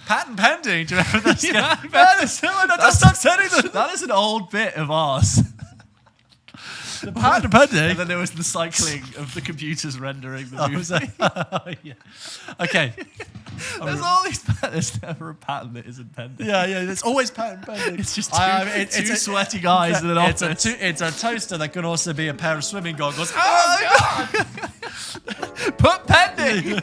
Patent pending. Do you remember this? That is an old bit of ours. The patent pending. And then there was the cycling of the computers rendering the movie. Yeah. Okay. There's all these patents. There's never a patent that isn't pending. Yeah, there's always patent pending. It's just two sweaty guys in an office. It's a toaster that can also be a pair of swimming goggles. Oh, God! Put pending!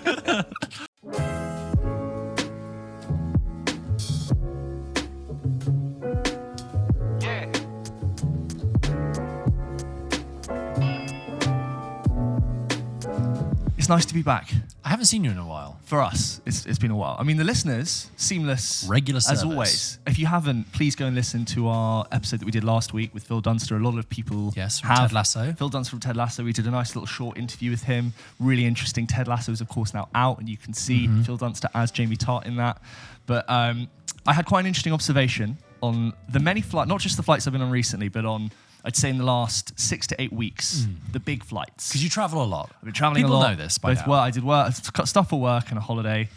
It's nice to be back. I haven't seen you in a while. For us, it's been a while. I mean, the listeners, seamless. Regular service. As always. If you haven't, please go and listen to our episode that we did last week with Phil Dunster. A lot of people from have. Ted Lasso. Phil Dunster from Ted Lasso. We did a nice little short interview with him. Really interesting. Ted Lasso is, of course, now out, and you can see Phil Dunster as Jamie Tart in that. But I had quite an interesting observation on the many flights, not just the flights I've been on recently, but on, I'd say in the last 6 to 8 weeks, the big flights. Because you travel a lot. I've been traveling a lot. People know this by now. I did work, stuff for work and a holiday.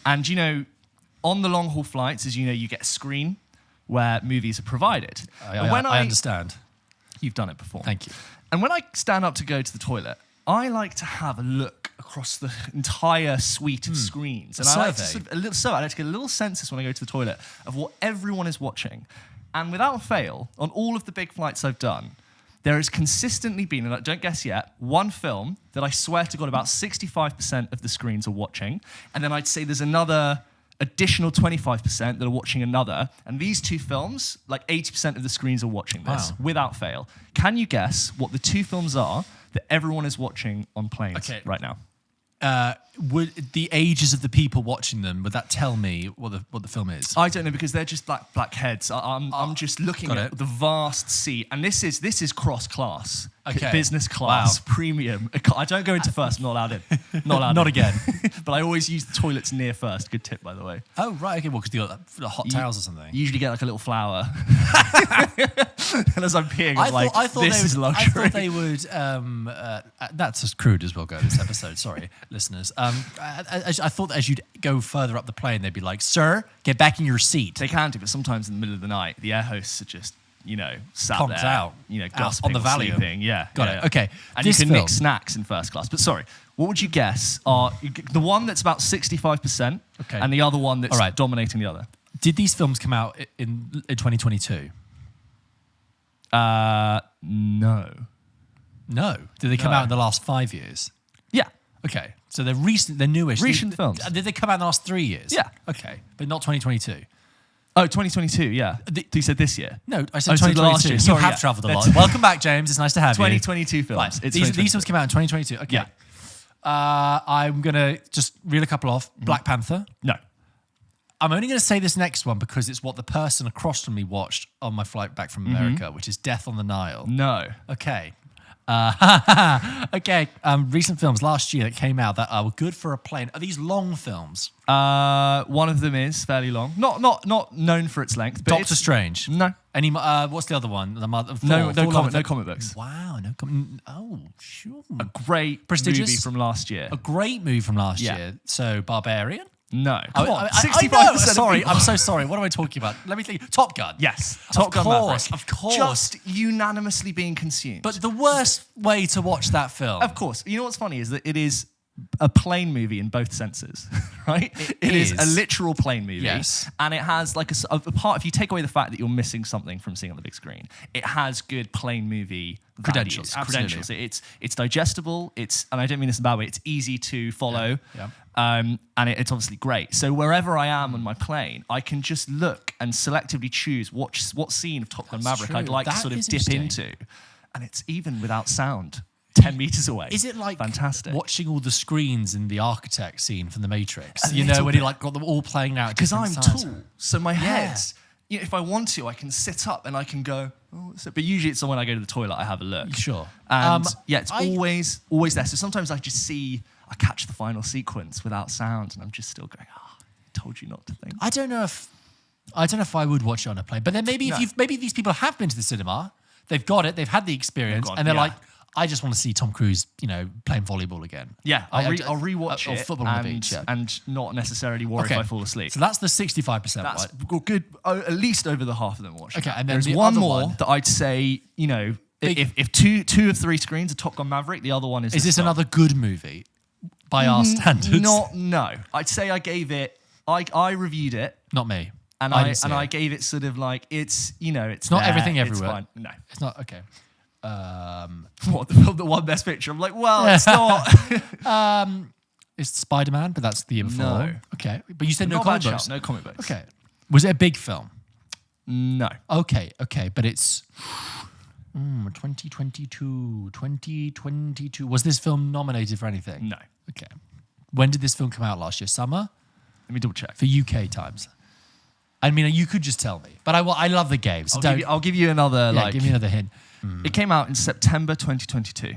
And, you know, on the long haul flights, as you know, you get a screen where movies are provided. I understand. You've done it before. Thank you. And when I stand up to go to the toilet, I like to have a look across the entire suite of screens. And I like to sort of I like to get a little census when I go to the toilet of what everyone is watching. And without fail, on all of the big flights I've done, there has consistently been, and don't guess yet, one film that I swear to God about 65% of the screens are watching. And then I'd say there's another additional 25% that are watching another. And these two films, like 80% of the screens are watching this, without fail. Can you guess what the two films are that everyone is watching on planes right now? Would the ages of the people watching them, would that tell me what the film is? I don't know, because they're just black heads. I'm just looking at the vast sea, and this is cross class, business class, premium. I don't go into first. I'm not allowed in. Not again. But I always use the toilets near first. Good tip, by the way. Oh right, okay. Well, because you got the hot towels or something. You usually get like a little flower, and as I'm peeing, this is luxury. I thought they would. That's as crude as we'll go this episode. Sorry, listeners. I thought that as you'd go further up the plane, they'd be like, "Sir, get back in your seat." They can do, but sometimes in the middle of the night, the air hosts are just, sat Pumped there, out, gossiping on the Valium. sleeping. Yeah, got it. Okay, and you can mix snacks in first class. But sorry, what would you guess are the one that's about 65%, and the other one that's dominating the other? Did these films come out in 2022? No. No. Did they come out in the last 5 years? Yeah. Okay. So they're recent, they're newish. Recent films. Did they come out in the last 3 years? Yeah. Okay. But not 2022. Oh, 2022, yeah. You said this year? No, I said 2022. Last year. Sorry, you have travelled a lot. Welcome back, James. It's nice to have 2022 films. Right. These films came out in 2022. Okay. Yeah. I'm going to just reel a couple off. Black Panther. No. I'm only going to say this next one because it's what the person across from me watched on my flight back from America, which is Death on the Nile. No. Okay. Okay. Recent films last year that came out that were good for a plane. Are these long films? One of them is fairly long. Not known for its length. But Doctor Strange. No. Any? What's the other one? No comic books. Wow. No comic. Oh, sure. A great movie from last year. A great movie from last year. So Barbarian. No. Come on. 65%. Sorry, I'm so sorry. What am I talking about? Let me think. Top Gun. Yes. Top Gun Maverick. Of course. Just unanimously being consumed. But the worst way to watch that film. Of course. You know what's funny is that it is a plane movie in both senses, right? It is a literal plane movie. Yes. And it has like a part, if you take away the fact that you're missing something from seeing on the big screen, it has good plane movie credentials. Credentials. It's digestible. And I don't mean this in a bad way, it's easy to follow. Yeah. And it's obviously great. So wherever I am on my plane, I can just look and selectively choose what scene of Top Gun Maverick I'd like to sort of dip into. And it's even without sound. 10 meters away. Is it like fantastic watching all the screens in the architect scene from The Matrix? When he got them all playing out. Because I'm tall, so my head. If I want to, I can sit up and I can go. Oh, what's it? But usually it's when I go to the toilet, I have a look. Sure. And it's always there. So sometimes I just I catch the final sequence without sound, and I'm just still going. I told you not to think. I don't know if I would watch it on a plane, but then maybe these people have been to the cinema, they've got it, they've had the experience, and they're like, I just want to see Tom Cruise, playing volleyball again. Yeah, I'll rewatch it. Or football on the beach. Yeah. And not necessarily worry if I fall asleep. So that's the 65%. That's right? good. At least over the half of them watch. Okay, and then there's one more that I'd say, if two of three screens are Top Gun Maverick, the other one is. Is this another good movie by our standards? No. I'd say I gave it. I reviewed it. Not me. And I gave it sort of like it's it's not there, everything everywhere. It's fine. No, it's not. Okay. What, the film that won Best Picture? I'm like, well, it's not. It's Spider-Man, but that's the year before. No. Okay, but you said no comic books. No comic books. Okay. Was it a big film? No. Okay, but it's 2022. Was this film nominated for anything? No. Okay. When did this film come out last year? Summer? Let me double check. For UK times. I mean, you could just tell me, but I love the game. So I'll give you another. Give me another hint. It came out in September 2022,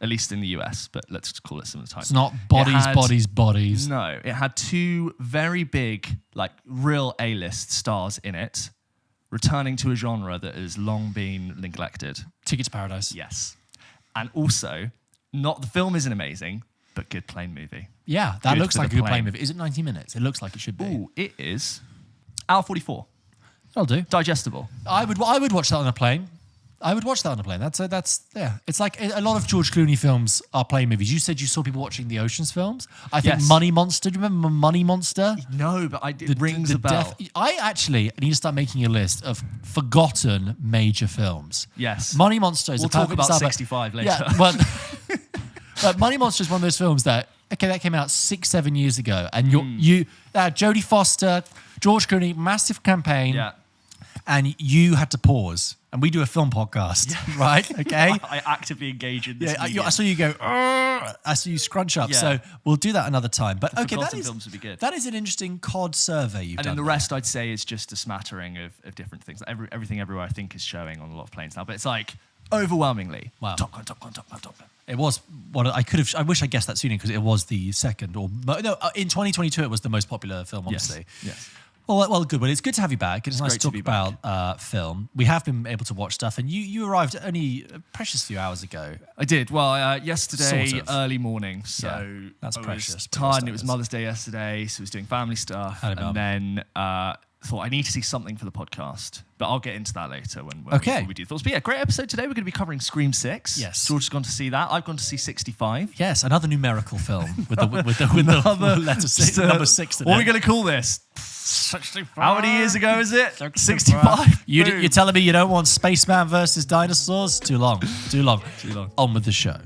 at least in the US, but let's call it some of the time. It's not bodies. No, it had two very big, like real A-list stars in it, returning to a genre that has long been neglected. Ticket to Paradise. Yes. And also, the film isn't amazing, but good plane movie. Yeah, that looks like a good plane movie. Is it 90 minutes? It looks like it should be. Ooh, it is. Hour 44. That'll do. Digestible. I would watch that on a plane. That's yeah. It's like a lot of George Clooney films are plane movies. You said you saw people watching the Ocean's films. I think Money Monster. Do you remember Money Monster? No, but it rings a bell. I actually need to start making a list of forgotten major films. Yes. Money Monster is we'll talk about 65 later. Yeah, but Money Monster is one of those films that came out 6-7 years ago, and Jodie Foster, George Clooney, massive campaign. Yeah. And you had to pause. And we do a film podcast, right? Okay. I actively engage in this. Yeah, I saw you go. I saw you scrunch up. Yeah. So we'll do that another time. But films would be good. That is an interesting COD survey you've done. And then the rest, I'd say, is just a smattering of different things. Everything everywhere, I think, is showing on a lot of planes now. But it's like overwhelmingly, wow. Top Gun. It was what I could have. I wish I guessed that sooner because it was the second in 2022 it was the most popular film. Obviously. Yes. Well, good. Well, it's good to have you back. It's nice to talk about film. We have been able to watch stuff, and you arrived only a precious few hours ago. I did. Well, yesterday, sort of. early morning. So that's I precious. Was tired, and it was Mother's Day yesterday, so I was doing family stuff. And then thought I need to see something for the podcast. But I'll get into that later when we do thoughts. But yeah, great episode today. We're going to be covering Scream 6. Yes. George has gone to see that. I've gone to see 65. Yes, another numerical film with the letter 6, number 6 in What it. are we going to call this? 65. How many years ago is it? 65. You're telling me you don't want Spaceman versus dinosaurs? Too long. On with the show.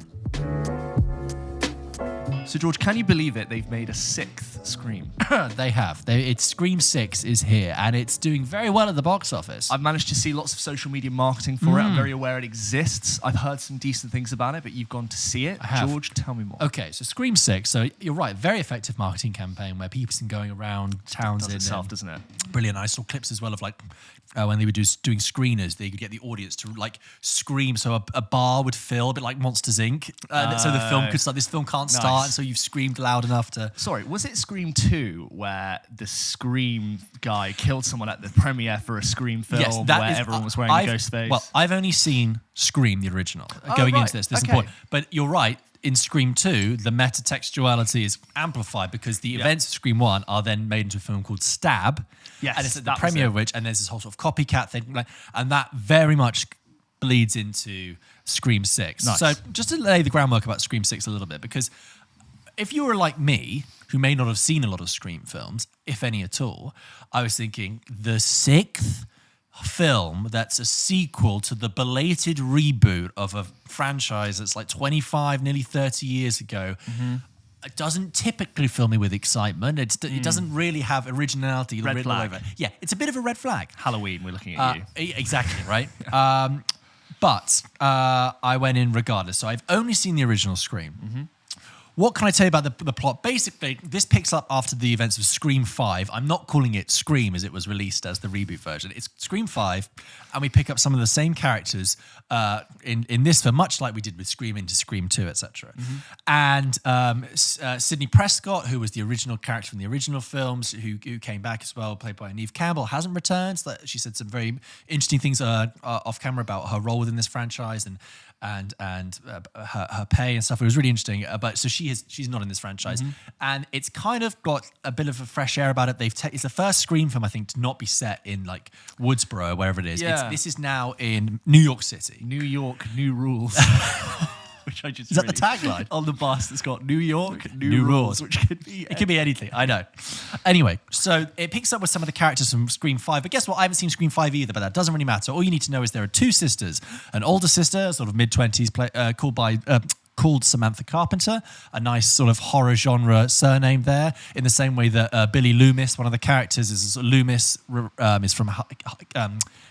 So, George, can you believe it? They've made a 6th Scream. They have. It's Scream 6 is here, and it's doing very well at the box office. I've managed to see lots of social media marketing for it. I'm very aware it exists. I've heard some decent things about it, but you've gone to see it. I have. George, tell me more. Okay, so Scream 6. So you're right, very effective marketing campaign where people's been going around towns. It does itself, doesn't it? Brilliant. I saw clips as well of when they were doing screeners, they could get the audience to scream, so a bar would fill, a bit like Monsters Inc. So the film could start. This film can't start, and so you've screamed loud enough to. Sorry, was it Scream 2 where the Scream guy killed someone at the premiere for a Scream film everyone was wearing a ghost face? Well, I've only seen Scream the original. Going into this important. But you're right. In Scream 2, the metatextuality is amplified because the events of Scream 1 are then made into a film called Stab. Yes, and it's at the premiere of which, and there's this whole sort of copycat thing, and that very much bleeds into Scream 6. Nice. So just to lay the groundwork about Scream 6 a little bit, because if you were like me, who may not have seen a lot of Scream films, if any at all, I was thinking the 6th film that's a sequel to the belated reboot of a franchise that's like 25, nearly 30 years ago. It doesn't typically fill me with excitement. It doesn't really have originality. Red flag. Yeah, it's a bit of a red flag. Halloween, we're looking at you. Exactly, right? But I went in regardless. So I've only seen the original Scream. what can I tell you about the plot? Basically, this picks up after the events of Scream 5. I'm not calling it Scream as it was released as the reboot version. It's Scream 5, and we pick up some of the same characters in this film, much like we did with Scream into Scream 2, etc. And Sidney Prescott, who was the original character from the original films, who came back as well, played by Neve Campbell, hasn't returned. So she said some very interesting things off camera about her role within this franchise and her pay and stuff. It was really interesting. But so she's not in this franchise, and it's kind of got a bit of a fresh air about it. It's the first Scream film, I think, to not be set in like Woodsboro or wherever it is. Yeah. This is now in New York City. New York, new rules. Which I just is that the tagline on the bus that's got New York, new rules, which could be it could be anything. I know. Anyway, so it picks up with some of the characters from Scream 5. But guess what? I haven't seen Scream 5 either, but that doesn't really matter. All you need to know is there are two sisters. An older sister, sort of mid-20s, called Samantha Carpenter, a nice sort of horror genre surname there, in the same way that Billy Loomis, one of the characters, is Loomis, is from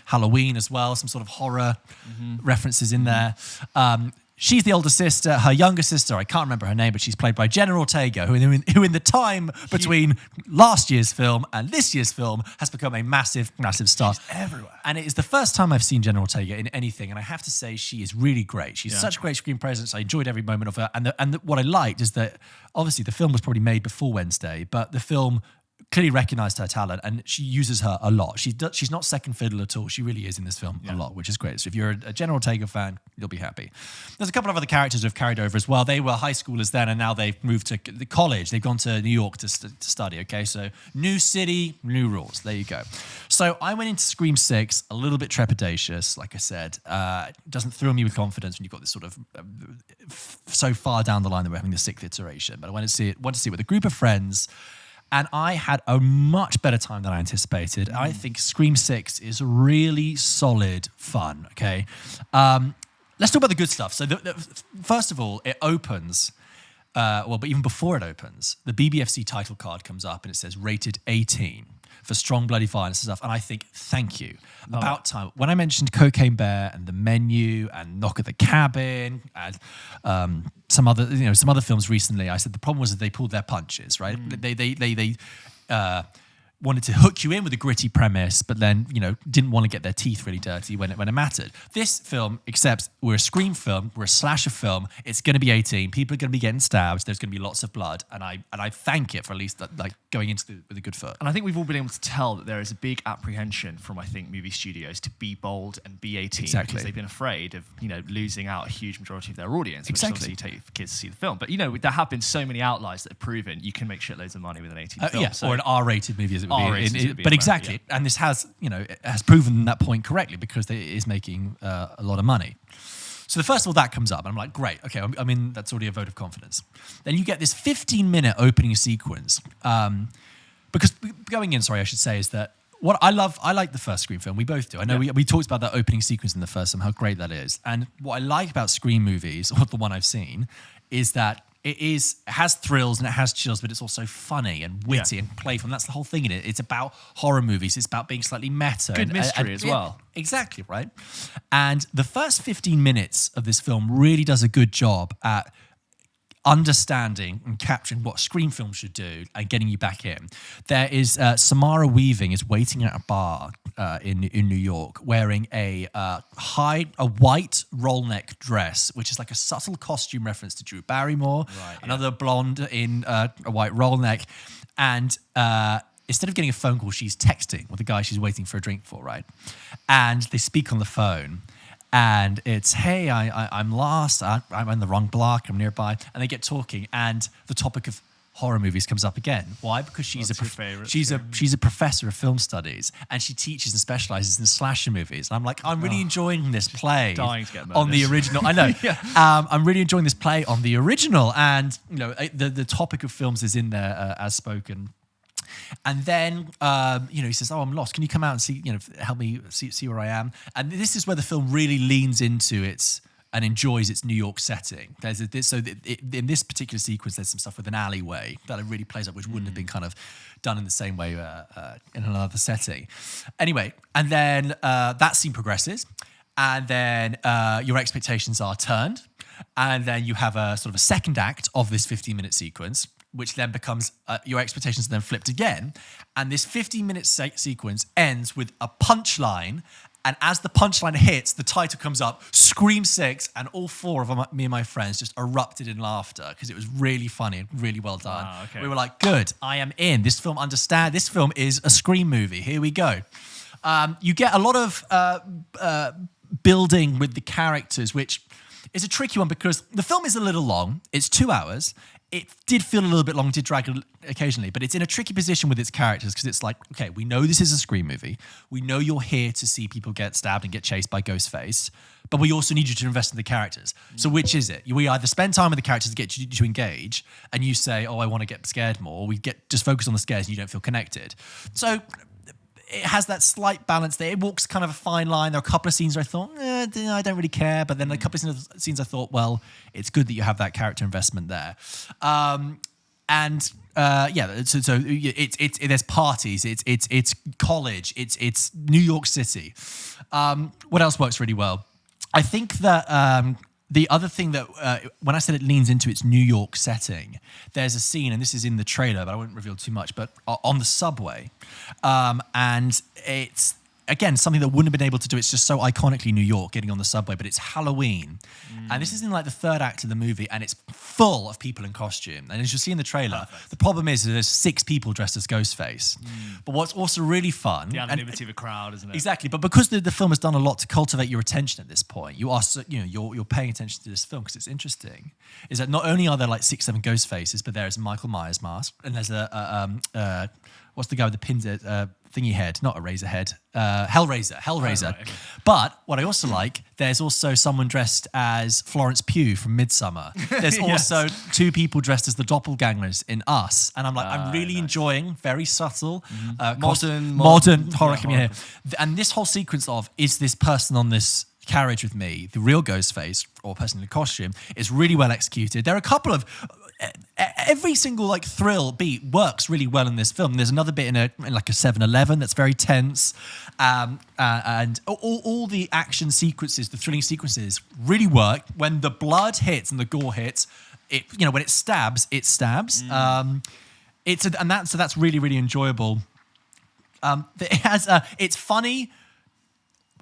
Halloween as well, some sort of horror references in there. She's the older sister. Her younger sister, I can't remember her name, but she's played by Jenna Ortega, who in the time between last year's film and this year's film has become a massive, massive star. She's everywhere. And it is the first time I've seen Jenna Ortega in anything, and I have to say she is really great. She's such a great screen presence. I enjoyed every moment of her. And what I liked is that obviously the film was probably made before Wednesday, but the film clearly recognised her talent, and she uses her a lot. She's not second fiddle at all. She really is in this film a lot, which is great. So if you're a Jenna Ortega fan, you'll be happy. There's a couple of other characters who have carried over as well. They were high schoolers then, and now they've moved to the college. They've gone to New York to study, okay? So new city, new rules. There you go. So I went into Scream 6 a little bit trepidatious, like I said. It doesn't thrill me with confidence when you've got this sort of so far down the line that we're having the 6th iteration. But I went to see it with a group of friends, and I had a much better time than I anticipated. I think Scream 6 is really solid fun, okay? Let's talk about the good stuff. So first of all, it opens, but even before it opens, the BBFC title card comes up and it says rated 18 for strong bloody violence and stuff. And I think, thank you. About time. When I mentioned Cocaine Bear and The Menu and Knock at the Cabin and some other films recently, I said the problem was that they pulled their punches, right? They wanted to hook you in with a gritty premise, but then, didn't want to get their teeth really dirty when it mattered. This film, except we're a Scream film, we're a slasher film, it's going to be 18, people are going to be getting stabbed, there's going to be lots of blood, and I thank it for at least going into with a good foot. And I think we've all been able to tell that there is a big apprehension from, I think, movie studios to be bold and be 18 because they've been afraid of, losing out a huge majority of their audience, which obviously you take kids to see the film. But, there have been so many outliers that have proven you can make shitloads of money with an 18 film. Or an R-rated movie as it would be. But exactly, yeah. And this has, it has proven that point correctly because it is making a lot of money. So first of all, that comes up, and I'm like, great, okay, I mean, that's already a vote of confidence. Then you get this 15-minute opening sequence, because going in, I should say, is that what I like the first Scream film. We both do. I know we talked about that opening sequence in the first film, how great that is. And what I like about Scream movies, or the one I've seen, is that it has thrills and it has chills, but it's also funny and witty and playful. And that's the whole thing in it. It's about horror movies. It's about being slightly meta. Good mystery as well. Exactly, right? And the first 15 minutes of this film really does a good job at understanding and capturing what Scream films should do and getting you back in. There is Samara Weaving is waiting at a bar in New York wearing a white roll neck dress, which is like a subtle costume reference to Drew Barrymore, another blonde in a white roll neck. And instead of getting a phone call, she's texting with the guy she's waiting for a drink for, right? And they speak on the phone. And it's, hey, I'm lost. I'm in the wrong block. I'm nearby. And they get talking, and the topic of horror movies comes up again. Why? Because she's a professor of film studies, and she teaches and specializes in slasher movies. And I'm like, I'm really enjoying this play on the original. I know. I'm really enjoying this play on the original, and the topic of films is in there as spoken. And then, he says, "Oh, I'm lost. Can you come out and see? Help me see where I am." And this is where the film really leans into and enjoys its New York setting. In this particular sequence, there's some stuff with an alleyway that it really plays up, which wouldn't have been kind of done in the same way in another setting. Anyway, and then that scene progresses, and then your expectations are turned. And then you have a sort of a second act of this 15-minute sequence, which then becomes your expectations are then flipped again. And this 15-minute sequence ends with a punchline. And as the punchline hits, the title comes up, Scream 6, and all four of me and my friends just erupted in laughter because it was really funny and really well done. Wow, okay. We were like, good, I am in. This film is a Scream movie. Here we go. You get a lot of building with the characters, which is a tricky one because the film is a little long. It's 2 hours. It did feel a little bit long, did drag occasionally, but it's in a tricky position with its characters because it's like, okay, we know this is a Scream movie. We know you're here to see people get stabbed and get chased by Ghostface, but we also need you to invest in the characters. So which is it? We either spend time with the characters to get you to engage and you say, oh, I want to get scared more, or we get just focus on the scares and you don't feel connected. So it has that slight balance there. It walks kind of a fine line. There are a couple of scenes where I thought, I don't really care. But then a couple of scenes I thought, well, it's good that you have that character investment there. So there's parties. It's college. It's New York City. What else works really well? I think that the other thing that, when I said it leans into its New York setting, there's a scene, and this is in the trailer, but I won't reveal too much, but on the subway. And it's, again, something that wouldn't have been able to do. It's just so iconically New York, getting on the subway, but it's Halloween. And this is in like the third act of the movie, and it's full of people in costume. And as you'll see in the trailer, the problem is that there's 6 people dressed as Ghostface. But what's also really fun... The anonymity of a crowd, isn't it? Exactly, but because the film has done a lot to cultivate your attention at this point, you're paying attention to this film because it's interesting, is that not only are there like 6, 7 Ghostfaces, but there's a Michael Myers mask, and there's what's the guy with the pins thingy head, not a razor head, Hellraiser. Oh, right, okay. But what I also like, there's also someone dressed as Florence Pugh from Midsommar. There's also 2 people dressed as the doppelgangers in Us, and I'm like, I'm really enjoying very subtle, modern horror coming here. And this whole sequence of is this person on this carriage with me, the real Ghostface or person in a costume, is really well executed. There are a couple of every single like thrill beat works really well in this film. There's another bit in like a 7-Eleven that's very tense, and all the action sequences, the thrilling sequences, really work. When the blood hits and the gore hits, when it stabs, it stabs. That's really really enjoyable. It's funny.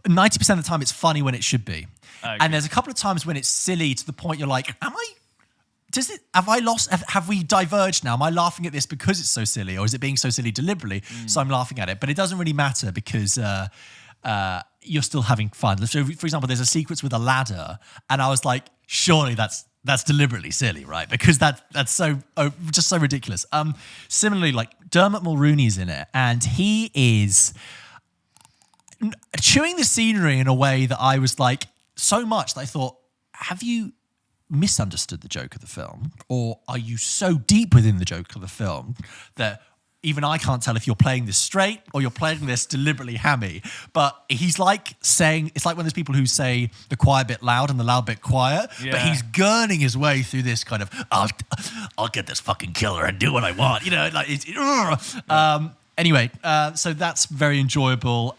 90% of the time, it's funny when it should be, and there's a couple of times when it's silly to the point you're like, have we diverged now? Am I laughing at this because it's so silly, or is it being so silly deliberately? So I'm laughing at it, but it doesn't really matter because you're still having fun. So, for example, there's a sequence with a ladder, and I was like, surely that's deliberately silly, right? Because that's so just so ridiculous. Similarly, like Dermot Mulroney's in it, and he is chewing the scenery in a way that I was like, so much that I thought, have you misunderstood the joke of the film, or are you so deep within the joke of the film that even I can't tell if you're playing this straight or you're playing this deliberately hammy? But he's like saying, it's like one of those people who say the quiet bit loud and the loud bit quiet, but he's gurning his way through this kind of, I'll get this fucking killer and do what I want, Anyway, so that's very enjoyable.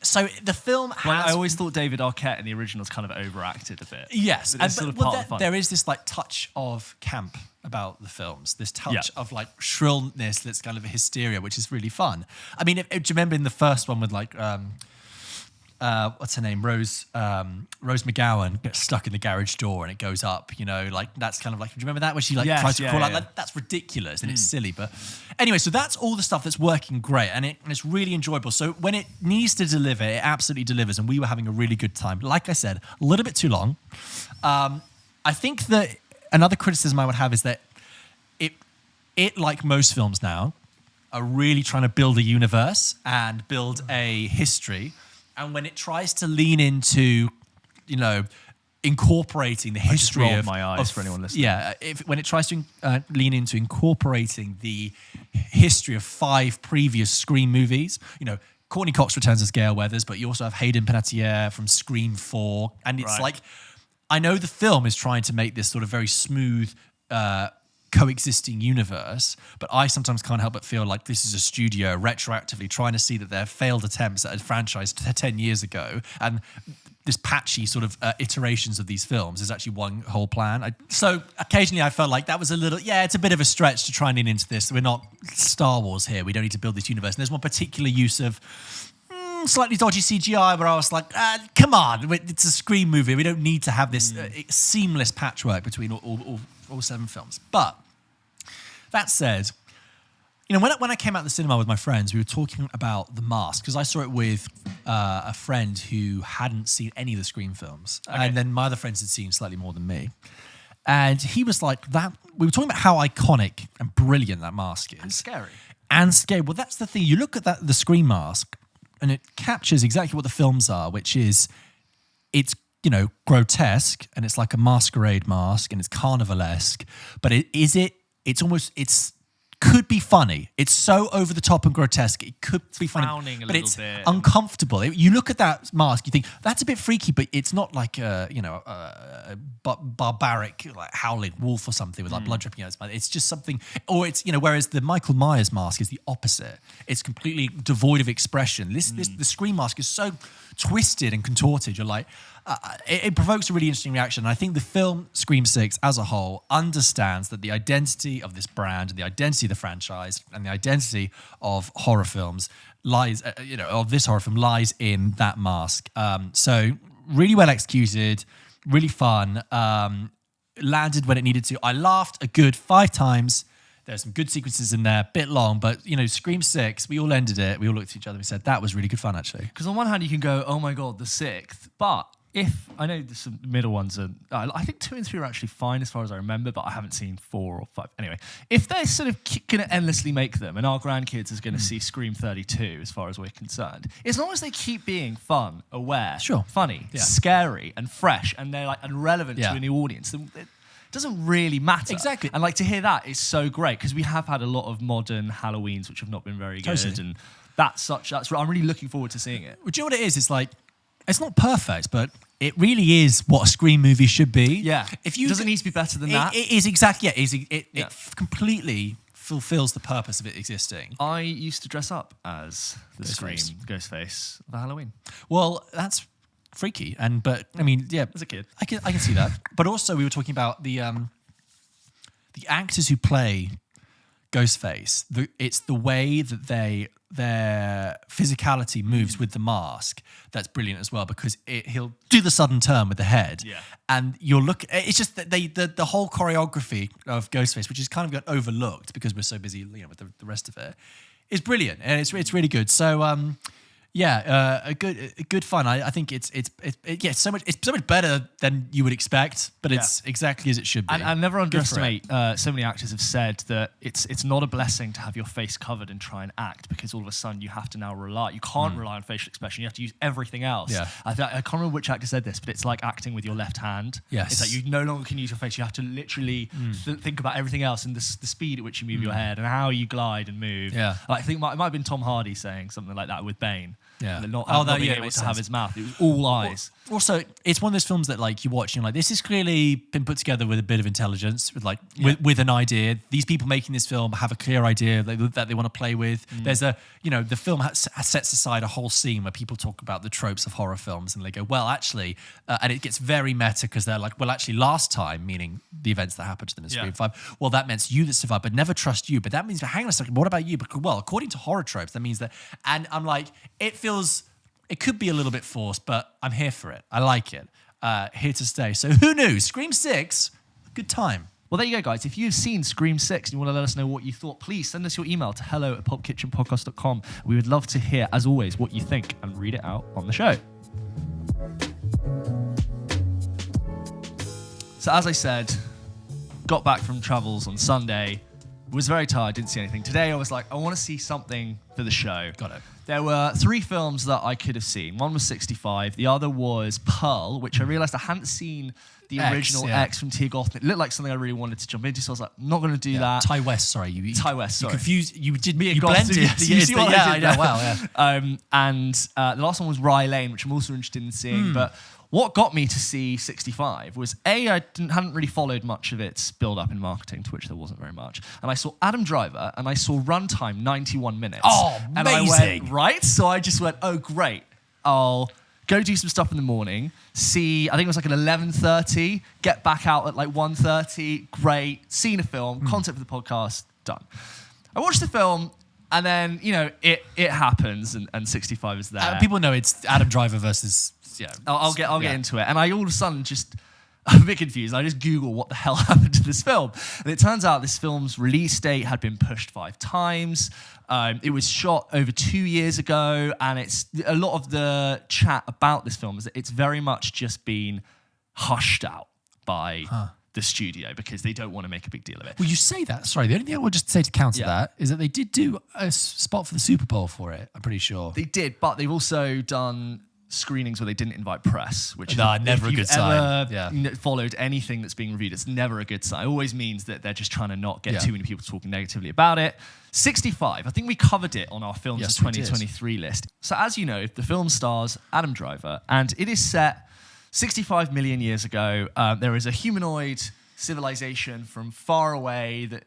So the film has... Well, I always thought David Arquette in the originals kind of overacted a bit. Yes. But it's sort of part of the fun. There is this like touch of camp about the films, this touch of like shrillness that's kind of a hysteria, which is really fun. I mean, do you remember in the first one with like... what's her name? Rose McGowan gets stuck in the garage door and it goes up, like that's kind of like, do you remember that where she tries to crawl out? Like, that's ridiculous and it's silly. But anyway, so that's all the stuff that's working great and it's really enjoyable. So when it needs to deliver, it absolutely delivers, and we were having a really good time. Like I said, a little bit too long. I think that another criticism I would have is that it like most films now, are really trying to build a universe and build a history. And when it tries to lean into, incorporating the history I just rolled my eyes for anyone listening. Yeah, when it tries to lean into incorporating the history of 5 previous Scream movies, Courtney Cox returns as Gail Weathers, but you also have Hayden Panettiere from Scream 4. And it's like, I know the film is trying to make this sort of very smooth coexisting universe, but I sometimes can't help but feel like this is a studio retroactively trying to see that their failed attempts at a franchise 10 years ago, and this patchy sort of iterations of these films. There's actually one whole plan. So occasionally I felt like that was a little, it's a bit of a stretch to try and in into this. We're not Star Wars here. We don't need to build this universe. And there's one particular use of slightly dodgy CGI where I was like, come on, it's a Scream movie. We don't need to have this seamless patchwork between all 7 films. But that said, when I came out of the cinema with my friends, we were talking about The Mask, because I saw it with a friend who hadn't seen any of the Scream films. Okay. And then my other friends had seen slightly more than me. And he was like, we were talking about how iconic and brilliant that mask is. And scary. Well, that's the thing. You look at the Scream mask, and it captures exactly what the films are, which is, it's grotesque, and it's like a masquerade mask, and it's carnivalesque. But it's could be funny. It's so over the top and grotesque. It could be funny, but it's uncomfortable. You look at that mask, you think that's a bit freaky, but it's not like a barbaric like howling wolf or something with like blood dripping out its mouth. It's just something, or it's whereas the Michael Myers mask is the opposite. It's completely devoid of expression. The Scream mask is so twisted and contorted. You're like, it provokes a really interesting reaction. And I think the film Scream 6 as a whole understands that the identity of this brand and the identity of the franchise and the identity of horror films lies, of this horror film lies in that mask. So really well executed, really fun, landed when it needed to. I laughed a good 5 times. There's some good sequences in there, bit long, but Scream 6, we all ended it. We all looked at each other and we said, that was really good fun, actually. Because on one hand, you can go, oh my God, the 6th. But I know some middle ones are, I think 2 and 3 are actually fine as far as I remember, but I haven't seen 4 or 5. Anyway, if they're sort of going to endlessly make them, and our grandkids is going to see Scream 32 as far as we're concerned, as long as they keep being fun, aware, funny, scary, and fresh, and they're like and relevant to a new audience, then it doesn't really matter. Exactly. And like to hear that is so great, because we have had a lot of modern Halloweens which have not been very good, and I'm really looking forward to seeing it. Well, do you know what it is? It's like, it's not perfect, but it really is what a Scream movie should be. Yeah. It doesn't need to be better than that. It is exactly, it completely fulfills the purpose of it existing. I used to dress up as the Scream Ghostface for Halloween. Well, that's freaky, but I mean, as a kid, I can see that. But also, we were talking about the actors who play Ghostface. It's the way that their physicality moves with the mask that's brilliant as well, because he'll do the sudden turn with the head, and you'll look. It's just that the whole choreography of Ghostface, which is kind of got overlooked because we're so busy, with the rest of it, is brilliant, and it's really good. So. A good fun. I think it's so much better than you would expect, but it's exactly as it should be. And never underestimate. So many actors have said that it's not a blessing to have your face covered and try and act, because all of a sudden you have to now rely. You can't rely on facial expression. You have to use everything else. Yeah. I can't remember which actor said this, but it's like acting with your left hand. Yes. It's like you no longer can use your face. You have to literally think about everything else and the speed at which you move your head and how you glide and move. Yeah. I think it might have been Tom Hardy saying something like that with Bane. Yeah. Not being able to have his mouth. It was all eyes. Also, it's one of those films that like you watch and you're like, this has clearly been put together with a bit of intelligence, with an idea. These people making this film have a clear idea that they want to play with. There's the film sets aside a whole scene where people talk about the tropes of horror films, and they go, well, actually, and it gets very meta, because they're like, well, actually, last time, meaning the events that happened to them in Scream 5, well, that meant you that survived, but never trust you. But that means, hang on a second, what about you? Because, well, according to horror tropes, that means that, and I'm like, it could be a little bit forced, but I'm here for it. I like it. Here to stay. So who knew? Scream 6, good time. Well, there you go, guys. If you've seen Scream 6 and you want to let us know what you thought, please send us your email to hello@pulpkitchenpodcast.com. We would love to hear, as always, what you think and read it out on the show. So as I said, got back from travels on Sunday, was very tired, didn't see anything. Today I was like, I want to see something for the show. Got it. There were 3 films that I could have seen. One was 65. The other was Pearl, which I realised I hadn't seen the original X from Tia Goth. It looked like something I really wanted to jump into, so I was like, I'm not going to do that. Ty West, sorry. Ty West, sorry. You confused, you blended. You see what I did there? Wow, yeah. And the last one was Rye Lane, which I'm also interested in seeing, but what got me to see 65 was I hadn't really followed much of its build-up in marketing, to which there wasn't very much. And I saw Adam Driver, and I saw runtime 91 minutes. Oh, amazing. And I went, right? So I just went, oh, great. I'll go do some stuff in the morning, see, I think it was like at 11:30, get back out at like 1:30, great, seen a film, content for the podcast, done. I watched the film, and then, it happens, and 65 is there. People know it's Adam Driver versus... Yeah, I'll get into it. And I all of a sudden I'm a bit confused. I just Google what the hell happened to this film. And it turns out this film's release date had been pushed 5 times. It was shot over 2 years ago. And it's a lot of the chat about this film is that it's very much just been hushed out by the studio because they don't want to make a big deal of it. Well, you say that. Sorry, the only thing I would just say to counter that is that they did do a spot for the Super Bowl for it, I'm pretty sure. They did, but they've also done screenings where they didn't invite press, which never a good sign. Followed anything that's being reviewed, it's never a good sign. It always means that they're just trying to not get too many people talking negatively about it. 65, I think we covered it on our Films of 2023 list. So as you know, the film stars Adam Driver, and it is set 65 million years ago. There is a humanoid civilization from far away that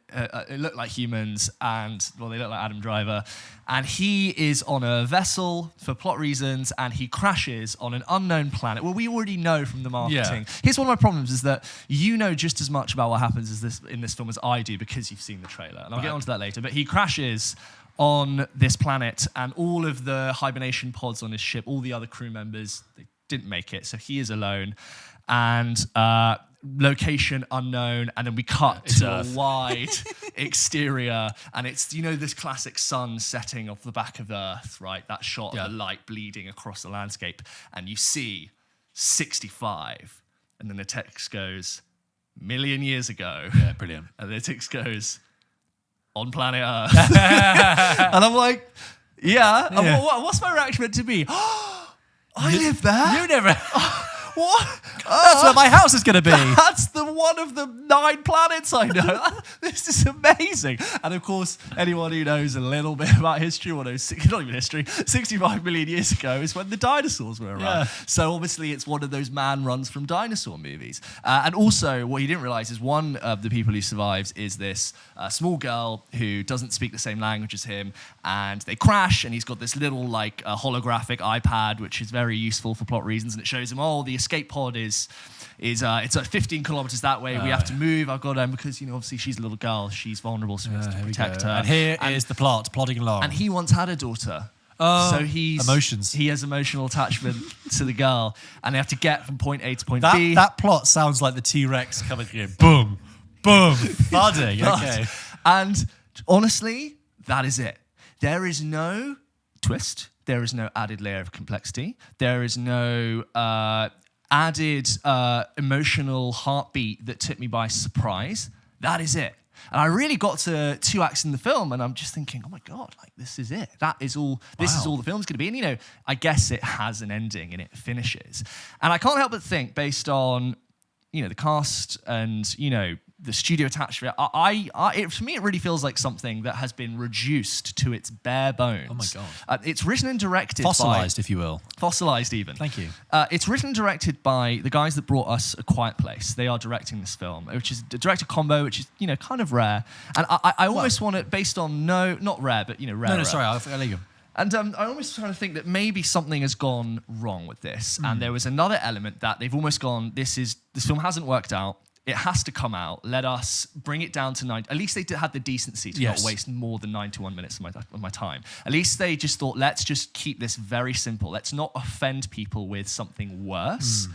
it looked like humans, and they look like Adam Driver, and he is on a vessel for plot reasons, and he crashes on an unknown planet. Well, we already know from the marketing. Here's one of my problems is that you know just as much about what happens in this film as I do because you've seen the trailer, and I'll get onto that later. But he crashes on this planet, and all of the hibernation pods on his ship, all the other crew members, they didn't make it, so he is alone, and location unknown, and then we cut to a wide exterior, and it's this classic sun setting off the back of Earth, right? That shot of the light bleeding across the landscape, and you see 65, and then the text goes, million years ago. Yeah, brilliant. And the text goes, on planet Earth. And I'm like, what's my reaction meant to be? I live there. You never... What? That's where my house is going to be. That's the one of the 9 planets I know. This is amazing. And of course, anyone who knows a little bit about history, or knows, not even history, 65 million years ago is when the dinosaurs were around. Yeah. So obviously it's one of those man runs from dinosaur movies. And also what you didn't realize is one of the people who survives is this small girl who doesn't speak the same language as him. And they crash, and he's got this little holographic iPad, which is very useful for plot reasons. And it shows him, the escape pod is it's like 15 kilometers that way. We have to move. I've got because obviously she's a little girl. She's vulnerable, so we have to protect her. And here is the plot, plodding along. And he once had a daughter. So emotions. He has emotional attachment to the girl, and they have to get from point A to point B. That plot sounds like the T-Rex coming here. Boom, boom, thudding. Okay. And honestly, that is it. There is no twist. There is no added layer of complexity. There is no added emotional heartbeat that took me by surprise. That is it. And I really got to 2 acts in the film, and I'm just thinking, oh my God, this is it. That is all. This is all the film's going to be. And I guess it has an ending and it finishes. And I can't help but think, based on the cast and the studio attached to it, for me, it really feels like something that has been reduced to its bare bones. Oh my God. It's written and directed Fossilized, if you will. Fossilized, even. Thank you. It's written and directed by the guys that brought us A Quiet Place. They are directing this film, which is a director combo, which is, kind of rare. And I almost want it based on, not rare, but, rare. No, sorry, I'll let you go. And I almost trying to think that maybe something has gone wrong with this. And there was another element that they've almost gone, this film hasn't worked out. It has to come out. Let us bring it down to 9. At least they had the decency to not waste more than 91 minutes of my time. At least they just thought, let's just keep this very simple. Let's not offend people with something worse.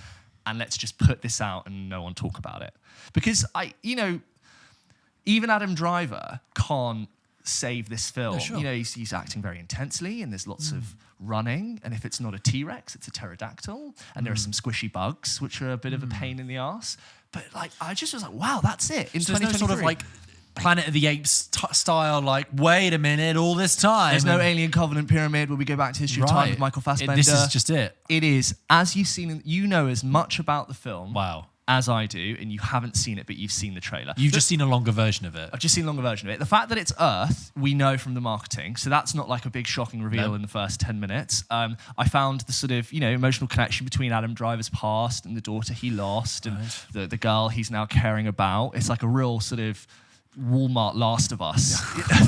And let's just put this out and no one talk about it. Because even Adam Driver can't save this film. No, sure. He's acting very intensely, and there's lots of running, and if it's not a T-Rex, it's a pterodactyl, and there are some squishy bugs, which are a bit of a pain in the arse. But I just was like, wow, that's it. So there's no sort of Planet of the Apes style, wait a minute, all this time. There's no Alien Covenant pyramid where we go back to history of time with Michael Fassbender. This is just it. It is, as you've seen, as much about the film. Wow. As I do, and you haven't seen it, but you've seen the trailer. You've just seen a longer version of it. I've just seen a longer version of it. The fact that it's Earth, we know from the marketing, so that's not like a big shocking reveal in the first 10 minutes. I found the sort of, emotional connection between Adam Driver's past and the daughter he lost, and the girl he's now caring about. It's like a real sort of Walmart Last of Us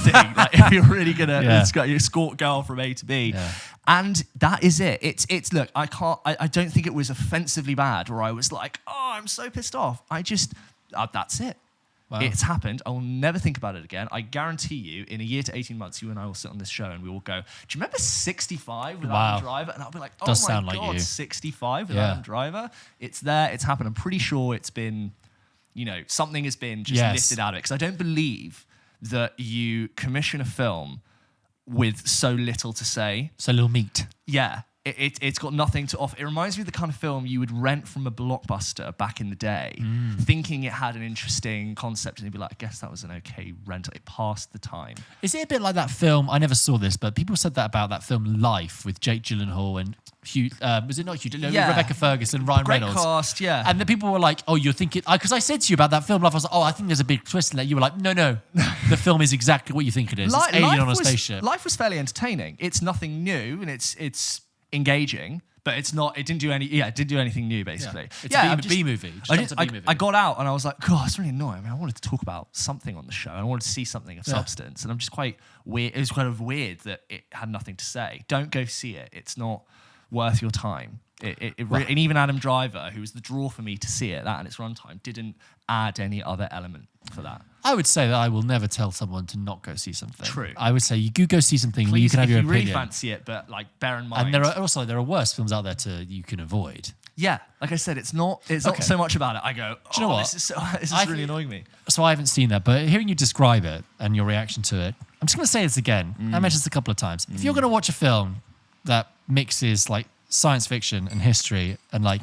thing. Like, if you're really gonna escort girl from A to B, and that is it. It's look. I don't think it was offensively bad, or I was like, oh, I'm so pissed off. I just that's it. Wow. It's happened. I will never think about it again. I guarantee you, in a year to 18 months, you and I will sit on this show and we will go, do you remember 65 with Adam Driver? And I'll be like, oh my God, 65 with Adam Driver? It's there. It's happened. I'm pretty sure it's been, something has been just lifted out of it. Because I don't believe that you commission a film with so little to say. So little meat. Yeah. It's got nothing to offer. It reminds me of the kind of film you would rent from a Blockbuster back in the day, thinking it had an interesting concept, and you'd be like, I guess that was an okay rental. It passed the time. Is it a bit like that film? I never saw this, but people said that about that film Life with Jake Gyllenhaal and Hugh. Was it not Hugh? No, Rebecca Ferguson, Ryan Reynolds. Great cast, yeah. And the people were like, "Oh, you're thinking?" Because I said to you about that film Life, I was like, "Oh, I think there's a big twist in that." You were like, "No, the film is exactly what you think it is. It's alien on a spaceship." Life was fairly entertaining. It's nothing new, and it's engaging, but it's not. It didn't do anything new, basically. Yeah. It's a B movie. I got out and I was like, God, it's really annoying. I mean, I wanted to talk about something on the show. I wanted to see something of substance, and I'm just quite weird. It was kind of weird that it had nothing to say. Don't go see it. It's not worth your time. And even Adam Driver, who was the draw for me to see it, that and its runtime, didn't add any other element for that. I would say that I will never tell someone to not go see something. True. I would say you go see something where you can have your opinion. If you really fancy it, but like bear in mind. And there are worse films out there you can avoid. Yeah, like I said, it's not so much about it. I go, do you know what? This is really annoying me. So I haven't seen that, but hearing you describe it and your reaction to it, I'm just going to say this again. I mentioned this a couple of times. If you're going to watch a film that mixes like science fiction and history and like,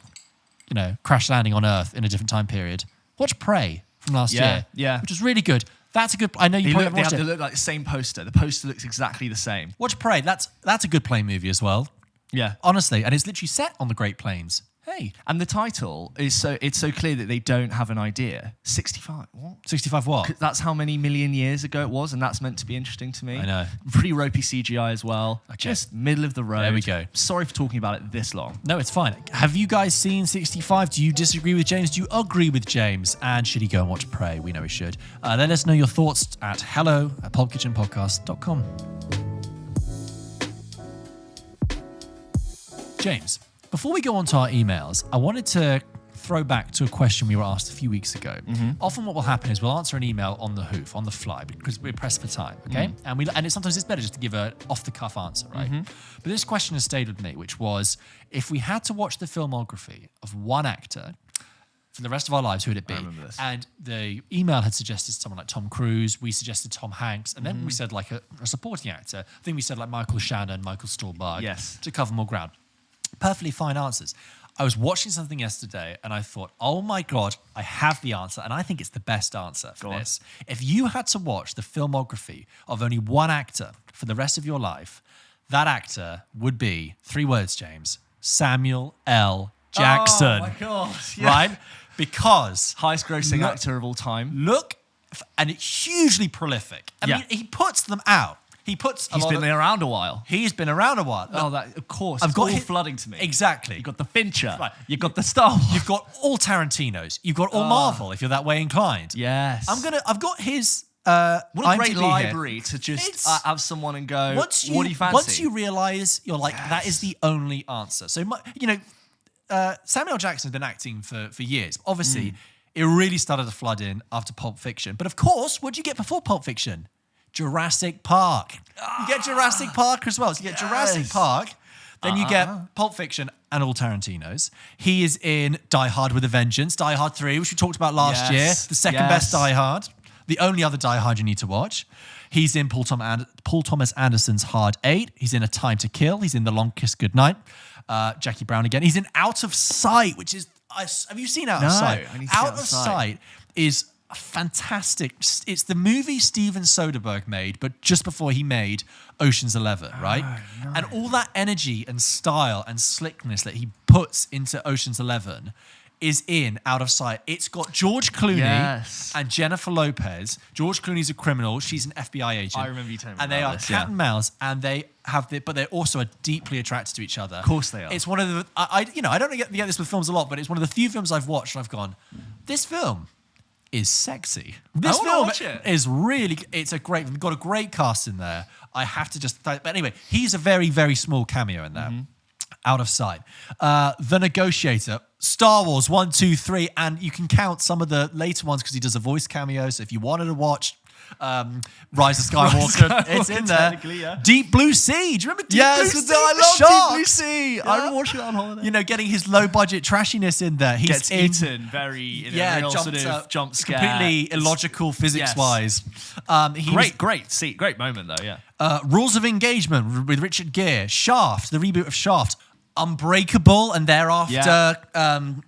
crash landing on Earth in a different time period, watch Prey from last year. Yeah. Which is really good. That's a good. I know you probably haven't watched it. They look like the same poster. The poster looks exactly the same. Watch Prey. That's a good plane movie as well. Yeah. Honestly, and it's literally set on the Great Plains. Hey. And the title is so clear that they don't have an idea. 65. What? 65 what? That's how many million years ago it was, and that's meant to be interesting to me. I know. Pretty ropey CGI as well. Okay. Just middle of the road. There we go. Sorry for talking about it this long. No, it's fine. Have you guys seen 65? Do you disagree with James? Do you agree with James? And should he go and watch Prey? We know he should. Let us know your thoughts at hello@pulpkitchenpodcast.com. James, before we go on to our emails, I wanted to throw back to a question we were asked a few weeks ago. Often what will happen is we'll answer an email on the hoof, on the fly, because we're pressed for time, okay? And sometimes it's better just to give an off-the-cuff answer, right? But this question has stayed with me, which was, if we had to watch the filmography of one actor for the rest of our lives, who would it be? I remember this. And the email had suggested someone like Tom Cruise. We suggested Tom Hanks. And then we said like a supporting actor. I think we said like Michael Shannon, Michael Stuhlbarg, to cover more ground. Perfectly fine answers. I was watching something yesterday and I thought, oh my God, I have the answer. And I think it's the best answer for this. If you had to watch the filmography of only one actor for the rest of your life, that actor would be, 3 words, James, Samuel L. Jackson. Oh my God. Yeah. Right? Because highest grossing actor of all time. And hugely prolific. I mean, he puts them out. He's been around a while. He's been around a while. Oh, that of course. It's all flooding to me. Exactly. You've got the Fincher. Right. You've got the Star Wars. You've got all Tarantinos. You've got all Marvel, if you're that way inclined. Yes. I've got his what a great IMDb library here. to just have someone and go, what do you fancy? Once you realise, you're like, that is the only answer. So, Samuel L. Jackson's been acting for years. Obviously, it really started to flood in after Pulp Fiction. But of course, what do you get before Pulp Fiction? Jurassic Park. You get Jurassic Park as well. So you get Jurassic Park, then you get Pulp Fiction and all Tarantino's. He is in Die Hard with a Vengeance, Die Hard 3, which we talked about last year, the second best Die Hard, the only other Die Hard you need to watch. He's in Paul Thomas Anderson's Hard 8. He's in A Time to Kill. He's in The Long Kiss Goodnight. Jackie Brown again. He's in Out of Sight, which is... have you seen Out of Sight? I need to see Out of Sight is... fantastic. It's the movie Steven Soderbergh made, but just before he made Ocean's 11, right? No. And all that energy and style and slickness that he puts into Ocean's 11 is in Out of Sight. It's got George Clooney and Jennifer Lopez. George Clooney's a criminal. She's an FBI agent. I remember you telling me and they are cat and mouse, and they have but they also are deeply attracted to each other. Of course they are. It's one of the I don't get this with films a lot, but it's one of the few films I've watched and I've gone, this film is sexy. This wanna film watch it. is really, it's a great, we've got a great cast in there. I have to just, but anyway, he's a very, very small cameo in there. Out of sight. The Negotiator, Star Wars 1, 2, 3, and you can count some of the later ones because he does a voice cameo. So if you wanted to watch Rise of Skywalker, it's in there. Yeah. Deep Blue Sea. Do you remember Deep Blue Sea? I The love Deep sharks? Blue Sea. Yeah. I watched it on holiday. You know, getting his low budget trashiness in there. He Gets eaten very in a real sort of jump scare. Completely illogical physics wise. Great moment though, yeah. Rules of Engagement with Richard Gere, Shaft, the reboot of Shaft, Unbreakable, and thereafter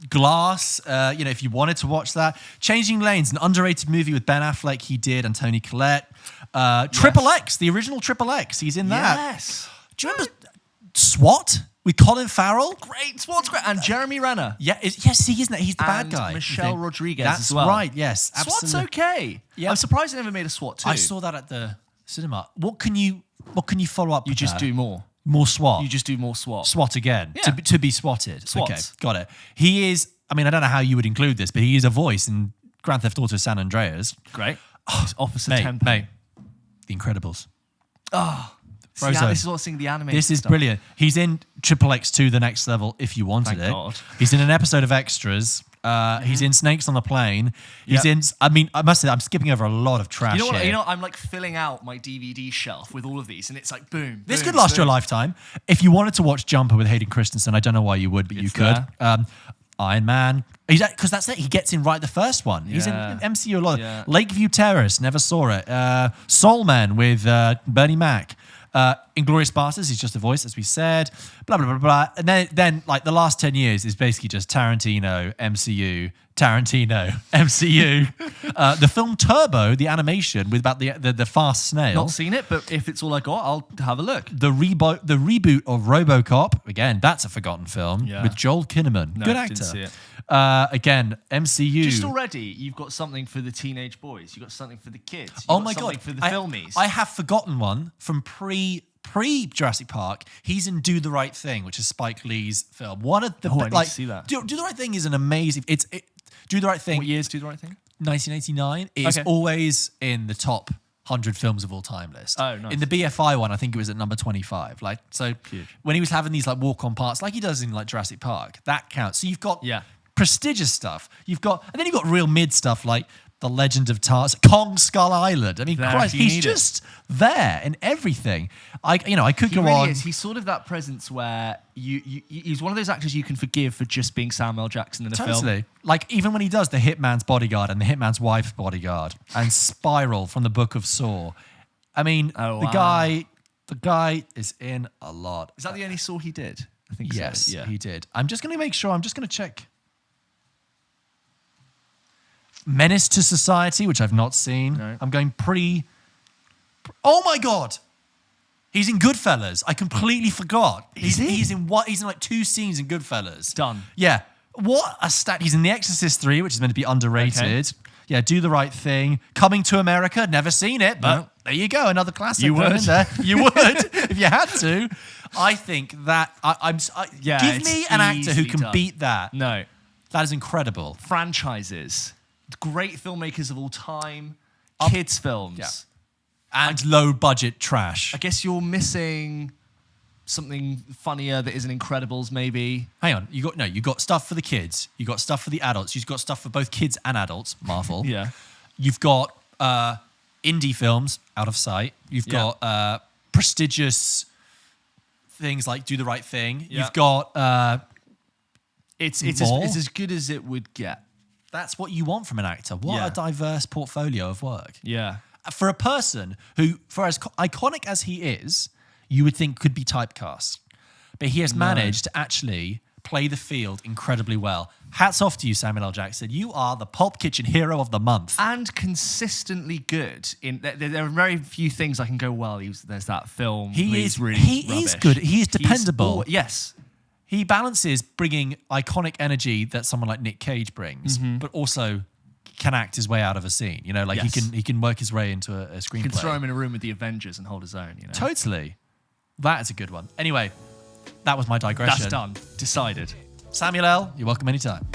Glass. If you wanted to watch that, Changing Lanes, an underrated movie with Ben Affleck, he did, and Toni Collette. Triple X, the original Triple X, he's in that. Yes. Do you remember SWAT with Colin Farrell? Great, SWAT's great, and Jeremy Renner. Yeah, yes, he isn't. He's the bad guy. Michelle Rodriguez That's as well. right. Yes, SWAT's absolutely. okay. Yeah. I'm surprised they never made a SWAT 2. I saw that at the cinema. What can you follow up? You with just that? do more. More SWAT. You just do more SWAT. SWAT again. Yeah. To be swatted. SWAT. Okay, got it. He is, I mean, I don't know how you would include this, but he is a voice in Grand Theft Auto San Andreas. Great. Officer Mate, Temple. mate, The Incredibles. Oh, Frozone. this is what's seeing the animated This is stuff. brilliant. He's in Triple X2 The Next Level if you wanted Thank it. God. He's in an episode of Extras. He's in Snakes on the Plane. He's in, I mean, I must say, I'm skipping over a lot of trash here. You know, I'm like filling out my DVD shelf with all of these, and it's like boom. This boom, could last boom. you a lifetime. If you wanted to watch Jumper with Hayden Christensen, I don't know why you would, but you It's could. there. Iron Man. Because that's it. He gets in right the first one. He's in Yeah. MCU a lot. Yeah. Lakeview Terrace, never saw it. Soul Man with Bernie Mac. Inglourious Basterds, he's just a voice, as we said. Blah, blah, blah, blah. And then like the last 10 years is basically just Tarantino, MCU. The film Turbo, the animation with about the fast snail. Not seen it, but if it's all I got, I'll have a look. The reboot of RoboCop, again, that's a forgotten film with Joel Kinnaman. No, Good didn't actor. see it. Again, MCU. Just already, you've got something for the teenage boys. You've got something for the kids. You've Oh got my something god! For the filmies. I have forgotten one from pre Jurassic Park. He's in Do the Right Thing, which is Spike Lee's film. One of the I need to see that. Do the Right Thing is an amazing. Do the Right Thing. What years Do the Right Thing? 1989 is Okay. always in the top 100 films of all time list. Oh, nice. In the BFI one, I think it was at number 25. Like, so Huge. when he was having these like walk-on parts, like he does in like Jurassic Park, that counts. So you've got Yeah. prestigious stuff. And then you've got real mid stuff like The Legend of Tarzan, Kong Skull Island. I mean, There, Christ, you he's need just there in everything. I could He go really on. is. He's sort of that presence where he's one of those actors you can forgive for just being Samuel Jackson in a film. Totally. Like, even when he does The Hitman's Bodyguard and The Hitman's Wife's Bodyguard and Spiral from the Book of Saw. I mean, Oh, the wow. guy is in a lot. Is that the only Saw he did? I think Yes, so. Yeah. he did. I'm just going to make sure. I'm just going to check. Menace to Society, which I've not seen. No. I'm going Oh my God! He's in Goodfellas. I completely forgot. Is he? He's in what? He's in like 2 scenes in Goodfellas. Done. Yeah. What a stat. He's in The Exorcist 3, which is meant to be underrated. Okay. Yeah, Do the Right Thing. Coming to America. Never seen it, but No. there you go. Another classic. You thrown would. in there. You would if you had to. I think that Yeah, give it's me an actor who easily can done. beat that. No. That is incredible. Franchises. Great filmmakers of all time. Kids films. Yeah. And low budget trash. I guess you're missing something funnier that isn't Incredibles, maybe. Hang on, you got stuff for the kids, you got stuff for the adults, you've got stuff for both kids and adults, Marvel. Yeah. You've got indie films, Out of Sight. You've got prestigious things like Do the Right Thing. Yeah. You've got It's More? as good as it would get. that's what you want from an actor. What Yeah. a diverse portfolio of work. Yeah. For a person who, for as iconic as he is, you would think could be typecast. But he has managed to actually play the field incredibly well. Hats off to you, Samuel L. Jackson. You are the Pulp Kitchen hero of the month. And consistently good. There are very few things I can go, well, there's that film. He is really is rubbish. good. He is dependable. Yes. He balances bringing iconic energy that someone like Nick Cage brings, but also can act his way out of a scene. You know, like Yes. he can work his way into a You screenplay. can throw him in a room with the Avengers and hold his own, you know. Totally. That is a good one. Anyway, that was my digression. That's done. Decided. Samuel L., you're welcome anytime.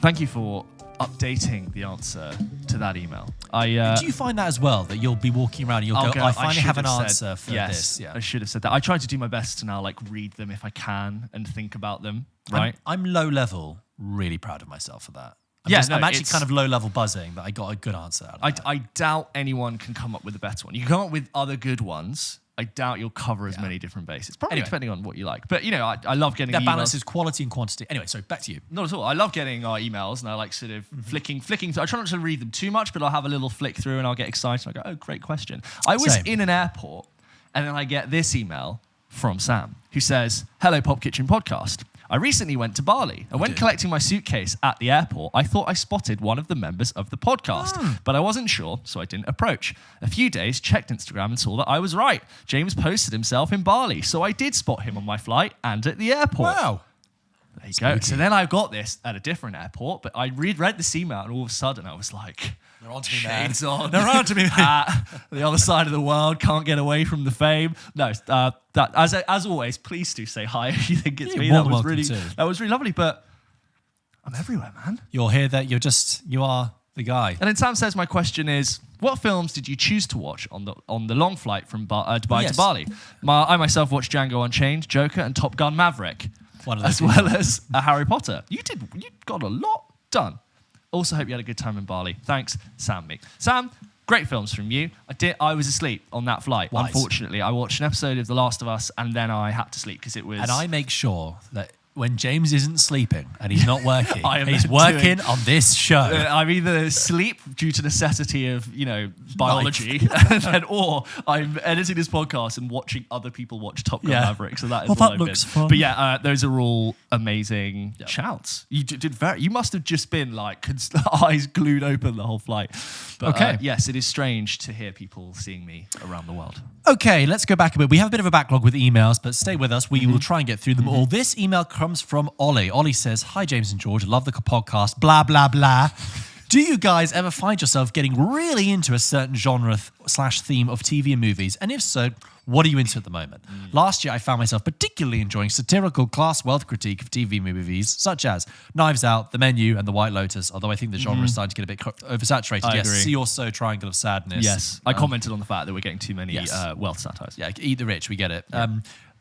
Thank you for updating the answer to that email. Do you find that as well, that you'll be walking around and you'll go, I finally have an answer for this? Yeah. I should have said that. I try to do my best to now read them if I can and think about them, right? I'm low level, really proud of myself for that. I'm actually kind of low level buzzing that I got a good answer out of that. I doubt anyone can come up with a better one. You can come up with other good ones. I doubt you'll cover as many different bases. Probably depending on what you like. But, I love getting that emails. balances quality and quantity. Anyway, sorry, back to you. Not at all. I love getting our emails, and I like sort of flicking through. I try not to read them too much, but I'll have a little flick through and I'll get excited. I go, oh, great question. I was in an airport, and then I get this email from Sam, who says, hello, Pop Kitchen Podcast. I recently went to Bali, and when collecting my suitcase at the airport, I thought I spotted one of the members of the podcast, but I wasn't sure, so I didn't approach. A few days, checked Instagram and saw that I was right. James posted himself in Bali, so I did spot him on my flight and at the airport. Wow. There you go. So then I got this at a different airport, but I read this email, and all of a sudden I was like, they're on to me, man. shades on. They're on to me, man. The other side of the world, can't get away from the fame. No, that as always, please do say hi if you think it's me. That was really lovely, but I'm everywhere, man. You're here, that you are the guy. And then Sam says, my question is, what films did you choose to watch on the long flight from Dubai to Bali? I myself watched Django Unchained, Joker, and Top Gun Maverick, as well as Harry Potter. You got a lot done. Also hope you had a good time in Bali. Thanks, Sam. Sam, great films from you. I was asleep on that flight. Wise. Unfortunately, I watched an episode of The Last of Us, and then I had to sleep because it was. And I make sure that when James isn't sleeping and he's not working, he's doing- working on this show. I'm either asleep due to necessity of, biology, or I'm editing this podcast and watching other people watch Top Gun Maverick. So that is what I've looks been. fun. But yeah, those are all amazing shouts. You did you must have just been eyes glued open the whole flight. But, okay. Yes, it is strange to hear people seeing me around the world. Okay, let's go back a bit. We have a bit of a backlog with emails, but stay with us. We will try and get through them all. This email comes from Ollie. Ollie says, hi, James and George. Love the podcast. Blah, blah, blah. Do you guys ever find yourself getting really into a certain genre / theme of TV and movies? And if so, what are you into at the moment? Last year, I found myself particularly enjoying satirical class wealth critique of TV movies, such as Knives Out, The Menu, and The White Lotus, although I think the genre is starting to get a bit oversaturated. I agree. See Also, Triangle of Sadness. Yes, I commented on the fact that we're getting too many wealth satires. Yeah, eat the rich, we get it. Yeah.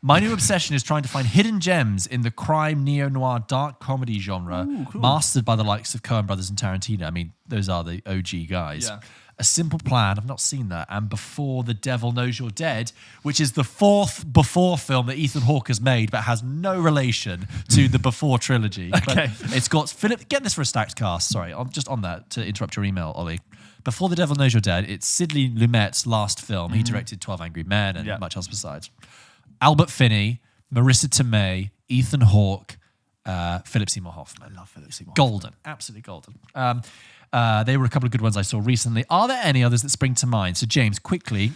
My new obsession is trying to find hidden gems in the crime, neo-noir, dark comedy genre, mastered by the likes of Coen Brothers and Tarantino. I mean, those are the OG guys. Yeah. A Simple Plan, I've not seen that, and Before the Devil Knows You're Dead, which is the fourth Before film that Ethan Hawke has made, but has no relation to the Before trilogy. Okay. But it's got Philip. Get this for a stacked cast. Sorry, I'm just on that to interrupt your email, Ollie. Before the Devil Knows You're Dead, it's Sidney Lumet's last film. He directed 12 Angry Men and much else besides. Albert Finney, Marissa Tomei, Ethan Hawke, Philip Seymour Hoffman. I love Philip Seymour. Golden, absolutely golden. They were a couple of good ones I saw recently. Are there any others that spring to mind? So, James, quickly,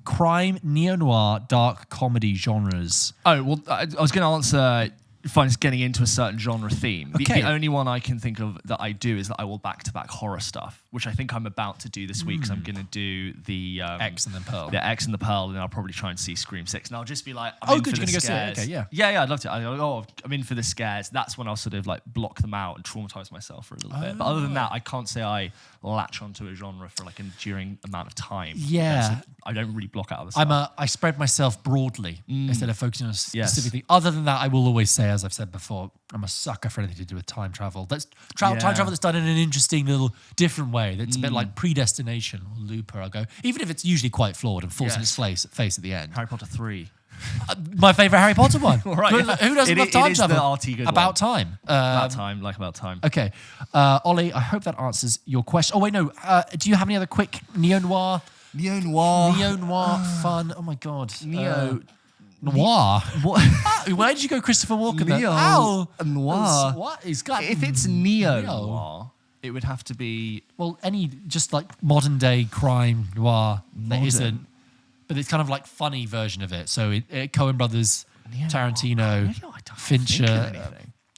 crime, neo-noir, dark comedy genres. Oh, well, I was going to answer find it's getting into a certain genre theme. Okay. The only one I can think of that I do is that I will back-to-back horror stuff, which I think I'm about to do this week, because I'm going to do the X and then Pearl. The X and the Pearl, and then I'll probably try and see Scream 6. And I'll just be like, good, you're going to go see it. Okay, yeah. Yeah, I'd love to. I'm in for the scares. That's when I'll sort of block them out and traumatize myself for a little bit. But other than that, I can't say I latch onto a genre for an enduring amount of time. Yeah. I don't really block out other stuff. I spread myself broadly instead of focusing on a specific thing. Other than that, I will always say, as I've said before, I'm a sucker for anything to do with time travel. That's time travel that's done in an interesting little different way. That's a bit like Predestination or Looper. I'll go, even if it's usually quite flawed and falls on its face at the end. Harry Potter 3. My favourite Harry Potter one. Right. Who doesn't love time travel? The RT good about one. time. About time. Okay. Ollie, I hope that answers your question. Oh, wait, no. Do you have any other quick neo-noir fun? Oh, my God. Noir. What? Where did you go, Christopher Walken? Noir. What? He's got if it's neo-noir, it would have to be... Well, any just modern day crime noir that isn't... But it's kind of funny version of it. So Coen Brothers, Tarantino, Fincher.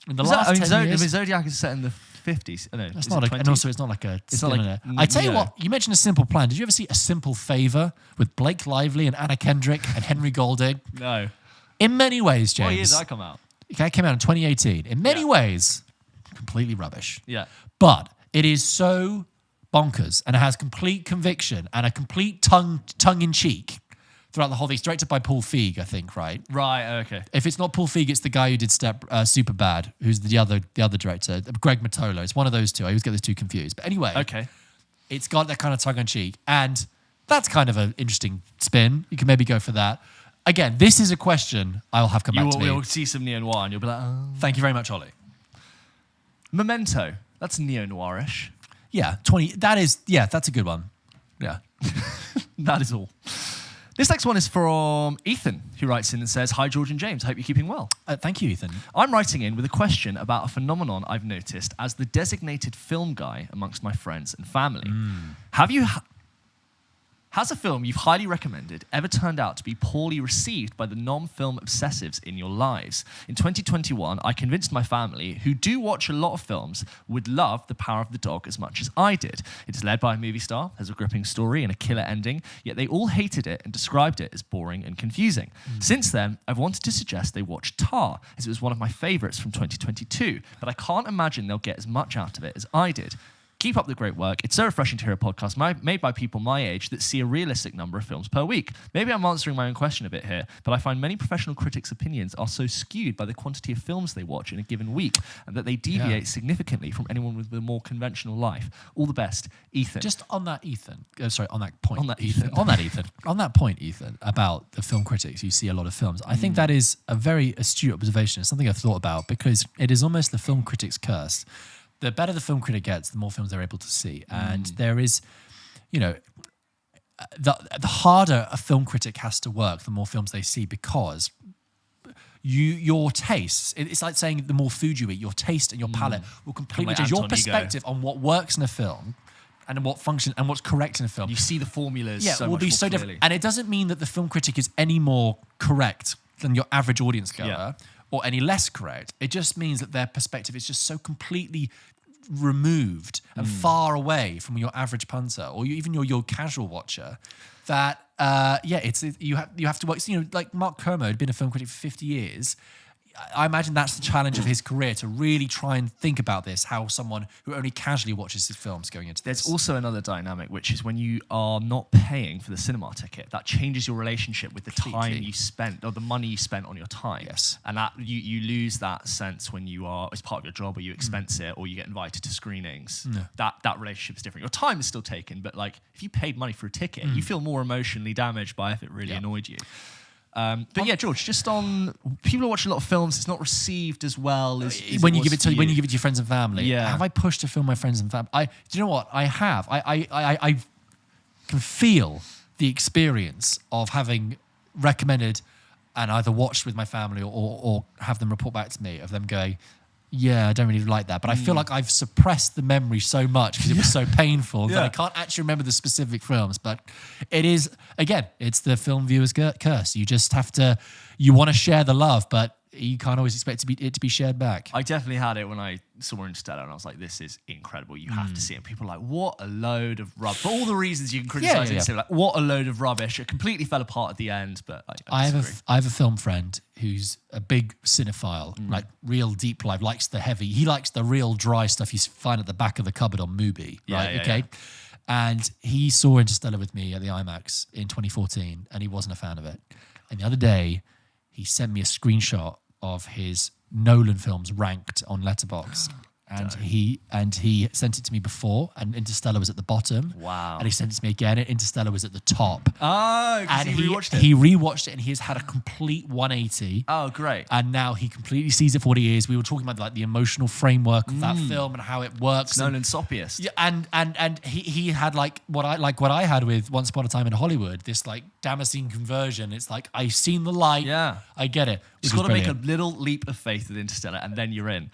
In the last 10 years... Zodiac is set in the 50s. Oh, no, it's not and also it's not like a... It's not I tell you what, you mentioned A Simple Plan. Did you ever see A Simple Favor with Blake Lively and Anna Kendrick and Henry Golding? No. In many ways, James... What year did that come out? It came out in 2018. In many ways, completely rubbish. Yeah. But it is so bonkers, and it has complete conviction and a complete tongue-in-cheek throughout the whole thing. It's directed by Paul Feig, I think, right? Right, okay. If it's not Paul Feig, it's the guy who did Superbad, who's the other director, Greg Mottola. It's one of those two. I always get those two confused. But anyway, Okay. it's got that kind of tongue-in-cheek, and that's kind of an interesting spin. You can maybe go for that. Again, this is a question I'll have come back to me. You'll see some neo-noir and you'll be like, oh. Thank you very much, Ollie. Memento. That's neo-noirish. Yeah, 20. That's a good one. Yeah. That is all. This next one is from Ethan, who writes in and says, "Hi, George and James. Hope you're keeping well. Thank you, Ethan. I'm writing in with a question about a phenomenon I've noticed as the designated film guy amongst my friends and family. Has a film you've highly recommended ever turned out to be poorly received by the non-film obsessives in your lives? In 2021, I convinced my family, who do watch a lot of films, would love The Power of the Dog as much as I did. It is led by a movie star, has a gripping story and a killer ending, yet they all hated it and described it as boring and confusing. Since then, I've wanted to suggest they watch Tar, as it was one of my favourites from 2022, but I can't imagine they'll get as much out of it as I did. Keep up the great work. It's so refreshing to hear a podcast made by people my age that see a realistic number of films per week. Maybe I'm answering my own question a bit here, but I find many professional critics' opinions are so skewed by the quantity of films they watch in a given week, and that they deviate significantly from anyone with a more conventional life. All the best, Ethan." Just on that, Ethan. On that point. On that, Ethan. On that point, Ethan, about the film critics, you see a lot of films. I think that is a very astute observation. It's something I've thought about, because it is almost the film critic's curse. The better the film critic gets, the more films they're able to see. And there is, the harder a film critic has to work, the more films they see, because your tastes, it's like saying the more food you eat, your taste and your palate will completely change. Your perspective on what works in a film and what function and what's correct in a film. You see the formulas will be so different. And it doesn't mean that the film critic is any more correct than your average audience goer. Or any less correct. It just means that their perspective is just so completely removed and far away from your average punter or even your casual watcher that you have to work. Like Mark Kermode had been a film critic for 50 years. I imagine that's the challenge of his career, to really try and think about this, how someone who only casually watches his films going into this. There's also another dynamic, which is when you are not paying for the cinema ticket, that changes your relationship with the time you spent, or the money you spent on your time. Yes. And that you lose that sense when you are, as part of your job, or you expense it, or you get invited to screenings. That relationship is different. Your time is still taken, but like if you paid money for a ticket, you feel more emotionally damaged by if it really annoyed you. But yeah, George, just on people who watch a lot of films, it's not received as well as when you give it to your friends and family. Yeah. Have I pushed to film my friends and family? Do you know what? I have. I can feel the experience of having recommended and either watched with my family or have them report back to me of them going, yeah, I don't really like that. But I feel like I've suppressed the memory so much because it was so painful that I can't actually remember the specific films. But it is, again, it's the film viewer's curse. You just have to, you want to share the love, but you can't always expect it to be shared back. I definitely had it when I saw Interstellar and I was like, this is incredible. You have to see it. And people are like, what a load of rubbish. For all the reasons you can criticize it, like, what a load of rubbish. It completely fell apart at the end, but I have a film friend who's a big cinephile, like real deep life, likes the heavy. He likes the real dry stuff you find at the back of the cupboard on Mubi, right? Okay. And he saw Interstellar with me at the IMAX in 2014 and he wasn't a fan of it. And the other day, he sent me a screenshot of his Nolan films ranked on Letterboxd. And he sent it to me before, and Interstellar was at the bottom. Wow. And he sent it to me again, and Interstellar was at the top. Oh, because he rewatched it. He rewatched it, and he has had a complete 180. Oh, great. And now he completely sees it for what he is. We were talking about like the emotional framework of that film and how it works. Nolan's soppiest. Yeah, and he had like what I had with Once Upon a Time in Hollywood, this like Damascene conversion. It's like, I've seen the light. Yeah. I get it. You've got to make a little leap of faith with Interstellar, and then you're in.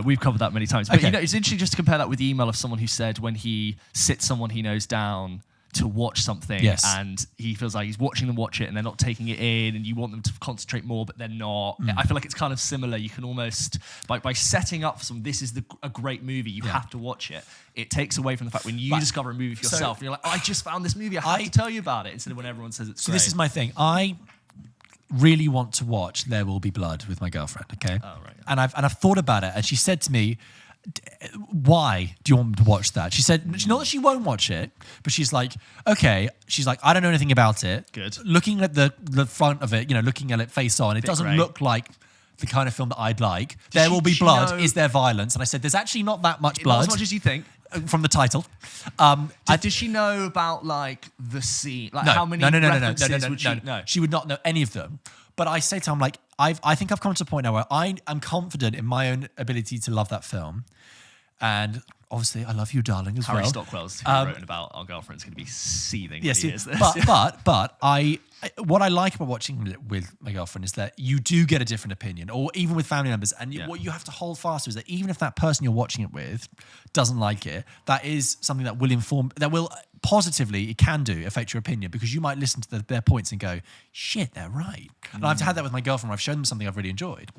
We've covered that many times. But it's interesting just to compare that with the email of someone who said when he sits someone he knows down to watch something and he feels like he's watching them watch it and they're not taking it in and you want them to concentrate more but they're not. I feel like it's kind of similar. You can almost, by setting up for someone, this is a great movie, you have to watch it. It takes away from the fact when you discover a movie for yourself and you're like, I just found this movie, I have to tell you about it, instead of when everyone says it's great. This is my thing. I really want to watch There Will Be Blood with my girlfriend, okay? Oh, right. And I've thought about it, and she said to me, why do you want me to watch that? She said, not that she won't watch it, but she's like, okay. She's like, I don't know anything about it. Good. Looking at the front of it, looking at it face on, it doesn't look like the kind of film that I'd like. There will be blood. Is there violence? And I said, there's actually not that much blood. Not as much as you think. From the title. Did she know about like the scene? Like no, how many references would she know? She would not know any of them. But I say to her, I'm like, I think I've come to a point now where I am confident in my own ability to love that film. And obviously, I love you, darling, as Harry well. Stockwell's who wrote about Our Girlfriend's going to be seething. Yes, when he hears this. but what I like about watching it with my girlfriend is that you do get a different opinion, or even with family members. And what you have to hold fast to is that even if that person you're watching it with doesn't like it, that is something that will positively, it can affect your opinion, because you might listen to their points and go, shit, they're right. And I've had that with my girlfriend where I've shown them something I've really enjoyed.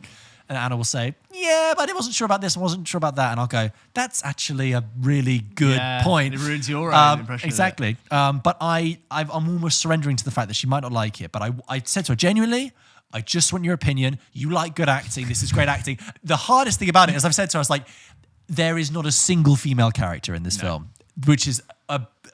And Anna will say, yeah, but I wasn't sure about this, I wasn't sure about that. And I'll go, that's actually a really good point. It ruins your own impression. Exactly. But I'm almost surrendering to the fact that she might not like it. But I said to her, genuinely, I just want your opinion. You like good acting. This is great acting. The hardest thing about it, as I've said to her, I was like, there is not a single female character in this film, which is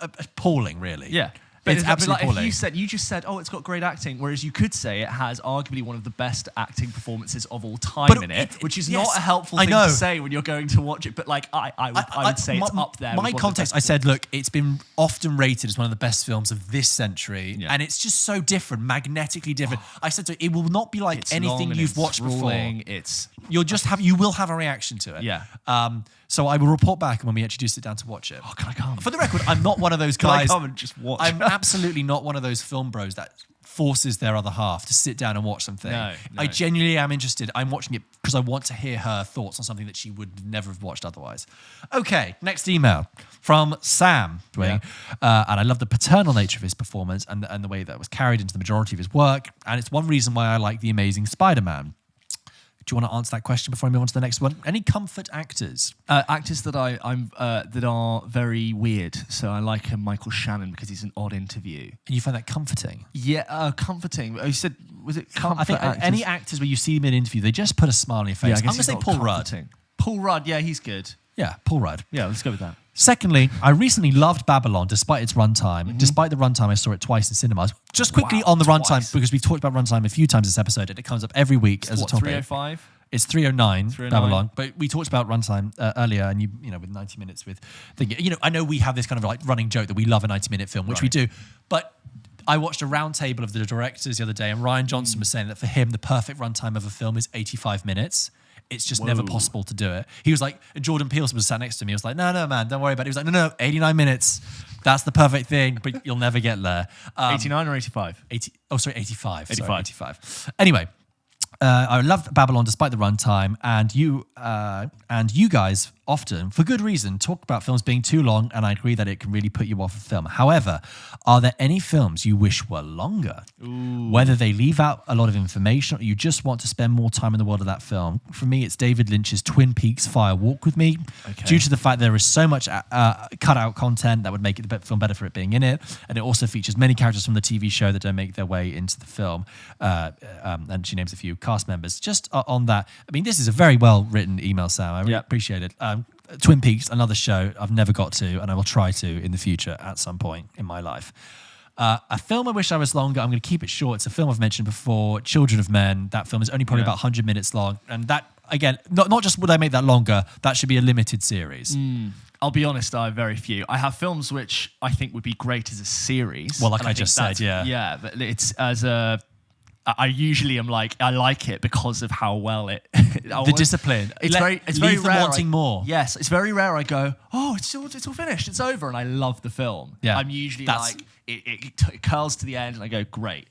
appalling, really. Yeah. It's absolutely appalling. You just said, oh, it's got great acting, whereas you could say it has arguably one of the best acting performances of all time in it, which is not a helpful thing to say when you're going to watch it. But like, I would say it's up there. My context, I said, look, it's been often rated as one of the best films of this century, and it's just so different, magnetically different. I said to her, it will not be like anything you've watched before. You will have a reaction to it. Yeah. So I will report back when we actually do sit down to watch it. Oh, can I come? For the record, I'm not one of those guys. Can I come and just watch? I'm absolutely not one of those film bros that forces their other half to sit down and watch something. No. I genuinely am interested. I'm watching it because I want to hear her thoughts on something that she would never have watched otherwise. Okay, next email from Sam. And I love the paternal nature of his performance and the way that was carried into the majority of his work. And it's one reason why I like The Amazing Spider-Man. Do you want to answer that question before I move on to the next one? Any comfort actors? Actors that that are very weird. So I like Michael Shannon because he's an odd interview. And you find that comforting? Yeah, comforting. You said, was it comfort? I think actors? Any actors where you see them in an interview, they just put a smile on your face. Yeah, I'm going to say Paul Rudd. Paul Rudd, yeah, he's good. Yeah, Paul Rudd. Yeah, let's go with that. Secondly, I recently loved Babylon despite its runtime. Despite the runtime, I saw it twice in cinemas. Just quickly on the runtime, because we've talked about runtime a few times this episode, and it comes up every week as a topic. 305? It's 309, Babylon. But we talked about runtime earlier, and you know, with 90 minutes with, I know we have this kind of like running joke that we love a 90-minute film, which we do. But I watched a round table of the directors the other day, and Ryan Johnson was saying that for him, the perfect runtime of a film is 85 minutes. It's just never possible to do it. He was like, Jordan Peele was sat next to me. He was like, no, man, don't worry about it. He was like, no, 89 minutes. That's the perfect thing, but you'll never get there. 89 or 85? 85. 85. Anyway, I loved Babylon despite the runtime, and you guys often, for good reason, talk about films being too long, and I agree that it can really put you off a film. However, are there any films you wish were longer? Ooh. Whether they leave out a lot of information or you just want to spend more time in the world of that film. For me, it's David Lynch's Twin Peaks Fire Walk With Me, due to the fact there is so much cut-out content that would make the film better for it being in it, and it also features many characters from the TV show that don't make their way into the film, and she names a few cast members. Just on that, I mean, this is a very well-written email, Sam. I really appreciate it. Twin Peaks, another show I've never got to, and I will try to in the future at some point in my life. A film I wish I was longer. I'm going to keep it short. It's a film I've mentioned before, Children of Men. That film is only probably about 100 minutes long. And that, again, not just would I make that longer, that should be a limited series. I'll be honest, I have very few. I have films which I think would be great as a series. Well, like I just said, yeah. Yeah, but it's as a... I usually am like, I like it because of how well it... the discipline. It's very rare. Wanting more. Yes, it's very rare I go, oh, it's all finished, it's over, and I love the film. Yeah. I'm usually like, it curls to the end, and I go, great.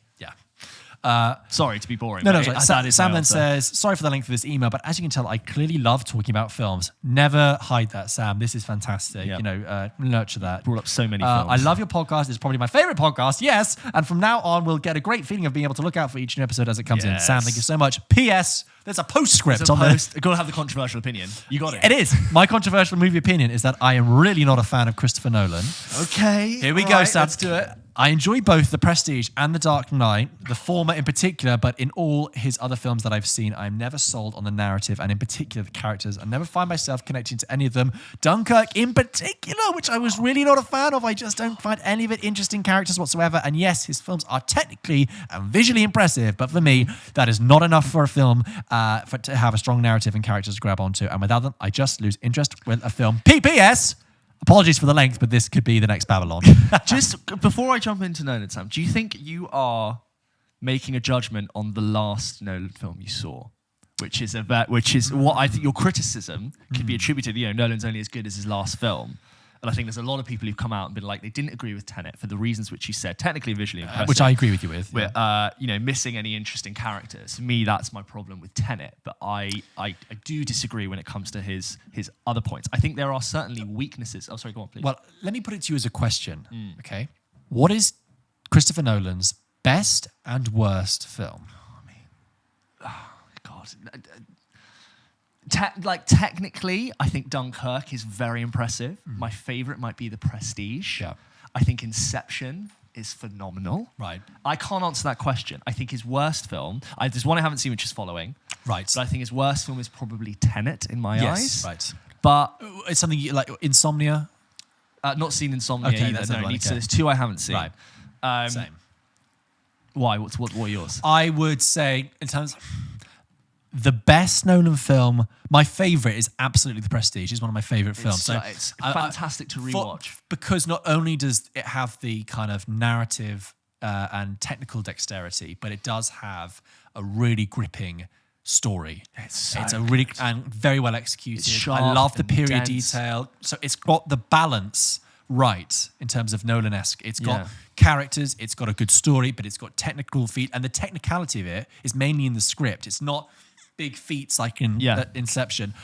Sorry to be boring. No, Sam then says, sorry for the length of this email, but as you can tell, I clearly love talking about films. Never hide that, Sam. This is fantastic. Yep. Nurture that. Brought up so many films. I love your podcast. It's probably my favorite podcast. Yes. And from now on, we'll get a great feeling of being able to look out for each new episode as it comes in. Sam, thank you so much. P.S. There's a postscript on this. I've got to have the controversial opinion. You got it. It is. My controversial movie opinion is that I am really not a fan of Christopher Nolan. Okay. Here we go, Sam. Let's do it. I enjoy both The Prestige and The Dark Knight, the former in particular, but in all his other films that I've seen, I'm never sold on the narrative and in particular the characters. I never find myself connecting to any of them. Dunkirk in particular, which I was really not a fan of. I just don't find any of it interesting characters whatsoever. And yes, his films are technically and visually impressive, but for me, that is not enough for a film to have a strong narrative and characters to grab onto. And without them, I just lose interest with a film. PPS! Apologies for the length, but this could be the next Babylon. Just before I jump into Nolan, Sam, do you think you are making a judgment on the last Nolan film you saw? Which is what I think your criticism could be attributed. Nolan's only as good as his last film. And I think there's a lot of people who've come out and been like, they didn't agree with Tenet for the reasons which you said, technically and visually impressive. Which I agree with you with. Missing any interesting characters. For me, that's my problem with Tenet. But I do disagree when it comes to his other points. I think there are certainly weaknesses. Oh, sorry, go on, please. Well, let me put it to you as a question, okay? What is Christopher Nolan's best and worst film? God. Technically, I think Dunkirk is very impressive. My favorite might be The Prestige. Yeah. I think Inception is phenomenal. Right. I can't answer that question. I think his worst film, there's one I haven't seen which is Following. Right. But I think his worst film is probably Tenet in my eyes. Right. But it's something like Insomnia. Not seen Insomnia Okay, either. that's No, another one, so okay. there's two I haven't seen. Right. Same. Why? What are yours? I would say, in terms the best Nolan film, my favourite is absolutely The Prestige. It's one of my favourite films. It's fantastic to rewatch. Because not only does it have the kind of narrative and technical dexterity, but it does have a really gripping story. It's a really and very well executed. It's sharp I love the and period dense. detail. So it's got the balance right in terms of Nolan-esque. It's got Yeah. characters, it's got a good story, but it's got technical feat, and the technicality of it is mainly in the script. It's not big feats like in Inception.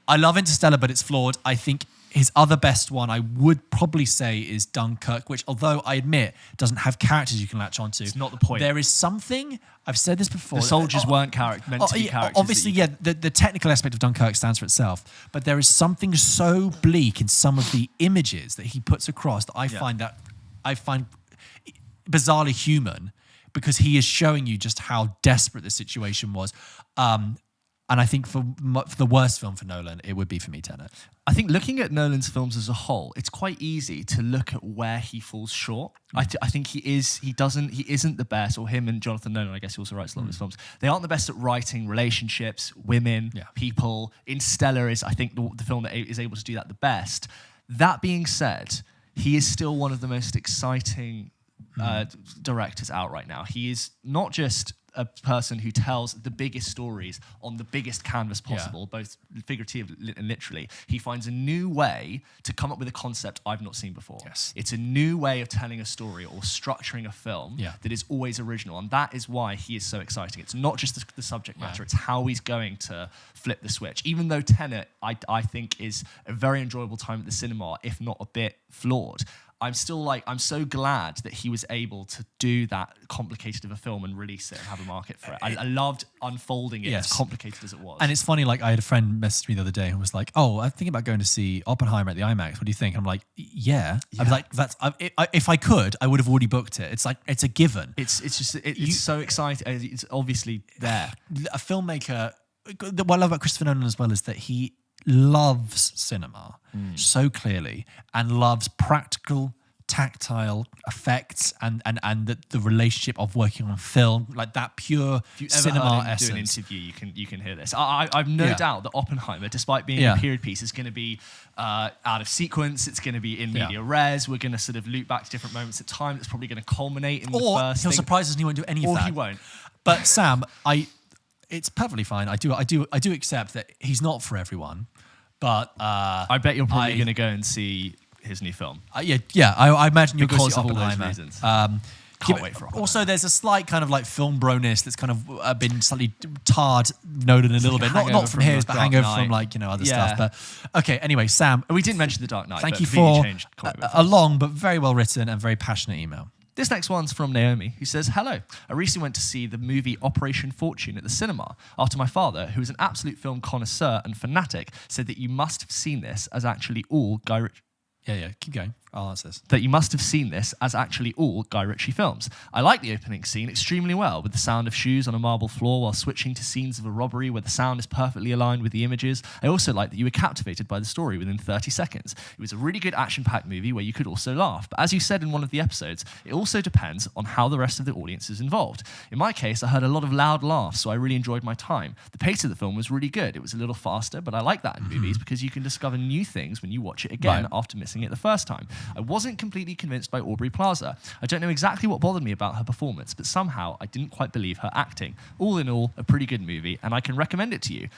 I love Interstellar, but it's flawed. I think his other best one, I would probably say, is Dunkirk, which, although I admit, doesn't have characters you can latch onto. It's not the point. There is something, I've said this before. The soldiers weren't meant to be characters. Obviously, the technical aspect of Dunkirk stands for itself, but there is something so bleak in some of the images that he puts across that I find bizarrely human, because he is showing you just how desperate the situation was. And I think for the worst film for Nolan, it would be for me Tenet. I think looking at Nolan's films as a whole, it's quite easy to look at where he falls short. I think he isn't the best, or him and Jonathan Nolan, I guess he also writes a lot of his films. They aren't the best at writing relationships, women, people. Interstellar is, I think, the film that is able to do that the best. That being said, he is still one of the most exciting directors out right now. He is not just a person who tells the biggest stories on the biggest canvas possible, both figuratively and literally. He finds a new way to come up with a concept I've not seen before. Yes. It's a new way of telling a story or structuring a film that is always original, and that is why he is so exciting. It's not just the subject matter, it's how he's going to flip the switch. Even though Tenet, I think, is a very enjoyable time at the cinema, if not a bit flawed, I'm so glad that he was able to do that complicated of a film and release it and have a market for it. I loved unfolding it as complicated as it was. And it's funny, like, I had a friend message me the other day and was like, "Oh, I'm thinking about going to see Oppenheimer at the IMAX. What do you think?" And I'm like, "Yeah." I was like, if I could, I would have already booked it. It's like, it's a given. It's so exciting. It's obviously there. A filmmaker, what I love about Christopher Nolan as well is that he loves cinema so clearly and loves practical, tactile effects and the relationship of working on film, like that pure cinema essence. Do an interview, you can hear this. I've no doubt that Oppenheimer, despite being a period piece, is going to be out of sequence. It's going to be in media res. We're going to sort of loop back to different moments of time. It's probably going to culminate in the first he'll thing. surprise us and he won't do any of that. Or he won't. But Sam, it's perfectly fine. I do accept that he's not for everyone, but I bet you're probably going to go and see his new film. I imagine you'll go see all those Oppenheimer. reasons. Can't wait for Oppenheimer. Also, there's a slight kind of like film broness that's kind of been slightly tarred Nolan a little bit. Not from his, but hangover from other stuff. But okay, anyway, Sam. We didn't mention The Dark Knight. Thank you for a long but very well written and very passionate email. This next one's from Naomi, who says, "Hello. I recently went to see the movie Operation Fortune at the cinema after my father, who is an absolute film connoisseur and fanatic, said that you must have seen this, as actually all Guy Ritchie..." Yeah, keep going. I'll answer this. that you must have seen this as actually all Guy Ritchie films. I like the opening scene extremely well, with the sound of shoes on a marble floor while switching to scenes of a robbery where the sound is perfectly aligned with the images. I also like that you were captivated by the story within 30 seconds. It was a really good action-packed movie where you could also laugh. But as you said in one of the episodes, it also depends on how the rest of the audience is involved. In my case, I heard a lot of loud laughs, so I really enjoyed my time. The pace of the film was really good. It was a little faster, but I like that in movies because you can discover new things when you watch it again after missing it the first time. I wasn't completely convinced by Aubrey Plaza. I don't know exactly what bothered me about her performance, but somehow I didn't quite believe her acting. All in all, a pretty good movie, and I can recommend it to you.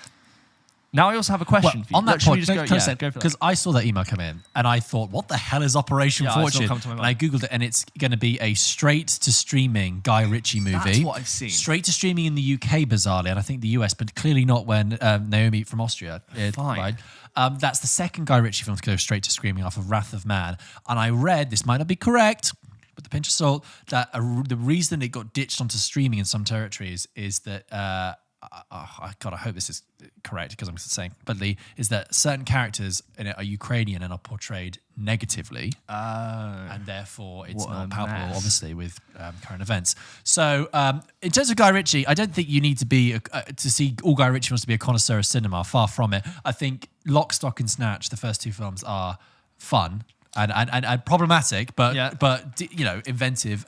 Now I also have a question for you. On that point, go for that. because I saw that email come in and I thought, what the hell is Operation Fortune? And I Googled it and it's going to be a straight-to-streaming Guy Ritchie movie. That's what I've seen. Straight to streaming in the UK, bizarrely, and I think the US, but clearly not when Naomi from Austria. Fine. That's the second Guy Ritchie film to go straight to streaming off of Wrath of Man. And I read, this might not be correct, with a pinch of salt, that the reason it got ditched onto streaming in some territories is that... God, I hope this is correct because I'm saying, but is that certain characters in it are Ukrainian and are portrayed negatively, and therefore it's not palpable, obviously, with current events. So, in terms of Guy Ritchie, I don't think you need to be to see all Guy Ritchie wants to be a connoisseur of cinema. Far from it. I think Lock, Stock, and Snatch, the first two films, are fun and problematic, but inventive.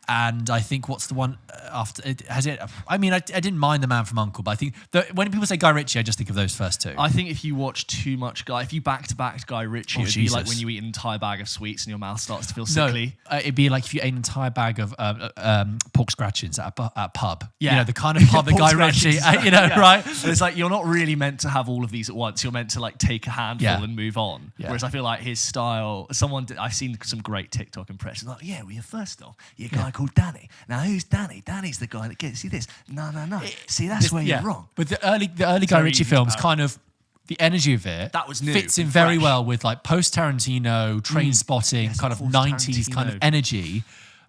And I think what's the one after it has it? I mean, I didn't mind The Man from U.N.C.L.E., but I think when people say Guy Ritchie, I just think of those first two. I think if you watch too much if you back-to-back Guy Ritchie, it'd be like when you eat an entire bag of sweets and your mouth starts to feel sickly. No, it'd be like if you ate an entire bag of pork scratchings at a pub. Yeah. You know, the kind of pub that Guy Ritchie, right? And it's like, you're not really meant to have all of these at once. You're meant to like take a handful and move on. Yeah. Whereas I feel like his style, I've seen some great TikTok impressions. Like, first off, you're a guy called Danny. Now, who's Danny? Danny's the guy that gets, see this? No. See, that's where you're wrong. But the early Guy Ritchie films kind of, the energy of it that was new, fits in very well with like post-Tarantino, Train-Spotting, kind of 90s kind of energy.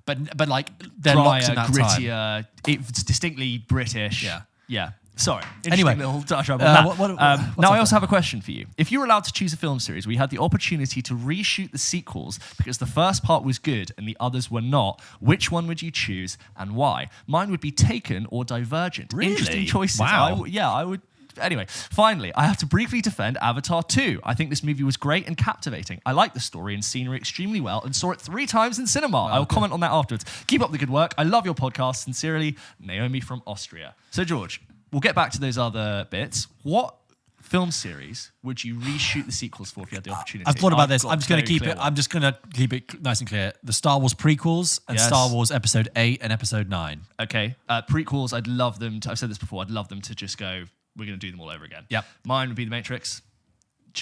But like, they're locked in that grittier, time. It's distinctly British. Yeah. Sorry. Anyway, little touch up now I also have a question for you. If you were allowed to choose a film series where you had the opportunity to reshoot the sequels because the first part was good and the others were not, which one would you choose and why? Mine would be Taken or Divergent. Really? Interesting choices. Wow. I would. Anyway, finally, I have to briefly defend Avatar 2. I think this movie was great and captivating. I like the story and scenery extremely well and saw it 3 times in cinema. I will comment on that afterwards. Keep up the good work. I love your podcast. Sincerely, Naomi from Austria. So, George, we'll get back to those other bits. What film series would you reshoot the sequels for if you had the opportunity? I've thought about this. I'm just going to keep it. I'm just going to keep it nice and clear. The Star Wars prequels and Star Wars Episode 8 and Episode 9. Okay. Prequels, I'd love them to. I've said this before. I'd love them to just go. We're going to do them all over again. Yep. Mine would be The Matrix.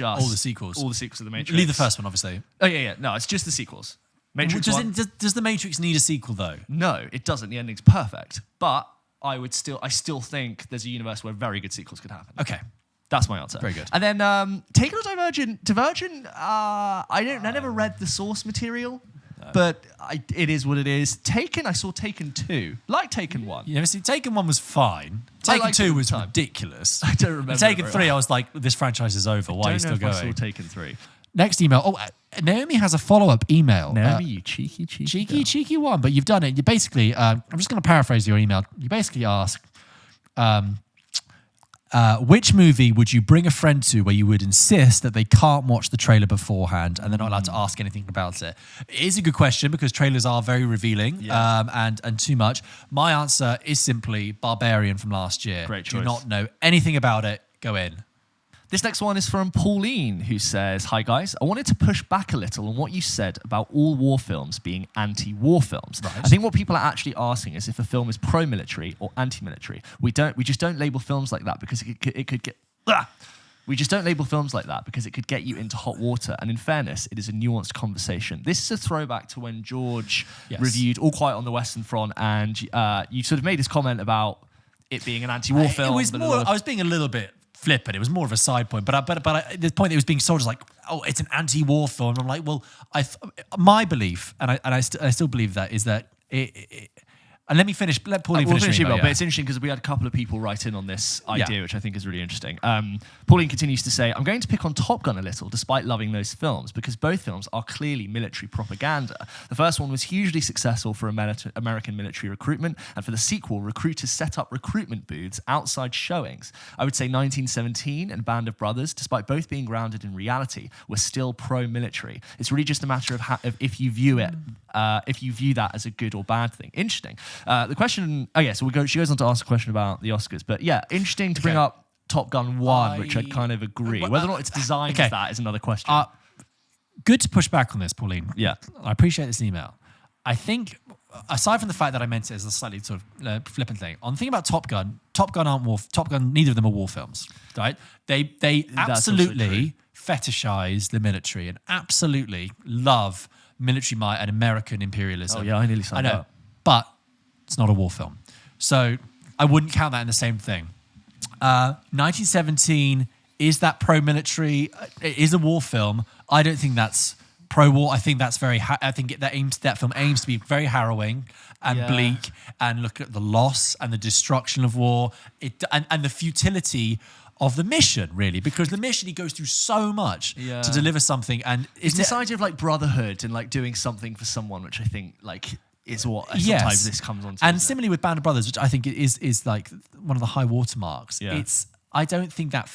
All the sequels. All the sequels of The Matrix. Leave the first one, obviously. Oh yeah. No, it's just the sequels. Matrix. Does The Matrix need a sequel though? No, it doesn't. The ending's perfect. But I still think there's a universe where very good sequels could happen. Okay. That's my answer. Very good. And then Taken or Divergent? Divergent, I never read the source material, but it is what it is. Taken, I saw Taken 2. Like Taken 1. You never see, Taken 1 was fine. Taken 2 was ridiculous. I don't remember. Taken 3, I was like, this franchise is over. Why are you still going? I saw Taken 3. Next email. Oh, Naomi has a follow-up email. Naomi, you cheeky one. But you've done it. You basically, I'm just going to paraphrase your email. You basically ask, which movie would you bring a friend to where you would insist that they can't watch the trailer beforehand and they're not allowed to ask anything about it? It is a good question because trailers are very revealing and too much. My answer is simply Barbarian from last year. Great choice. Do not know anything about it. Go in. This next one is from Pauline, who says, "Hi guys, I wanted to push back a little on what you said about all war films being anti-war films. Right. I think what people are actually asking is if a film is pro-military or anti-military. We just don't label films like that because it could get. We just don't label films like that because it could get you into hot water. And in fairness, it is a nuanced conversation. This is a throwback to when George reviewed All Quiet on the Western Front, and you sort of made this comment about it being an anti-war film. It was more. I was being a little bit flippant. It was more of a side point, but the point it was being sold as like, oh, it's an anti-war film. And I'm like, well, my belief, and I still believe that, is that And let me finish. Let Pauline we'll finish. But it's interesting because we had a couple of people write in on this idea, which I think is really interesting. Pauline continues to say, I'm going to pick on Top Gun a little, despite loving those films, because both films are clearly military propaganda. The first one was hugely successful for American military recruitment, and for the sequel, recruiters set up recruitment booths outside showings. I would say 1917 and Band of Brothers, despite both being grounded in reality, were still pro-military. It's really just a matter of if you view it, if you view that as a good or bad thing. Interesting. The question, she goes on to ask a question about the Oscars, but yeah, interesting to bring up Top Gun 1, which I kind of agree. Whether or not it's designed as that is another question. Good to push back on this, Pauline. Yeah. I appreciate this email. I think, aside from the fact that I meant it as a slightly sort of flippant thing, on the thing about Top Gun neither of them are war films, right? They absolutely fetishize the military and absolutely love military might and American imperialism. Oh yeah, I nearly signed up. But it's not a war film. So I wouldn't count that in the same thing. 1917, is that pro-military? It is a war film. I don't think that's pro-war. I think that's that film aims to be very harrowing and bleak and look at the loss and the destruction of war and the futility of the mission, really, because the mission, he goes through so much to deliver something, and it's this idea of like brotherhood and like doing something for someone, which I think like is what sometimes this comes on to. And similarly with Band of Brothers, which I think is like one of the high watermarks. Yeah. I don't think that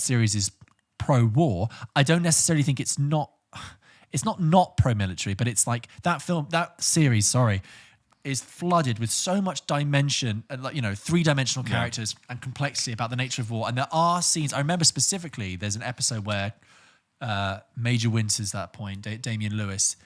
series is pro-war. I don't necessarily think it's not pro-military, but it's like that series, is flooded with so much dimension and, like, three-dimensional characters and complexity about the nature of war. And there are scenes, I remember specifically, there's an episode where Major Winters, at that point, Damian Lewis,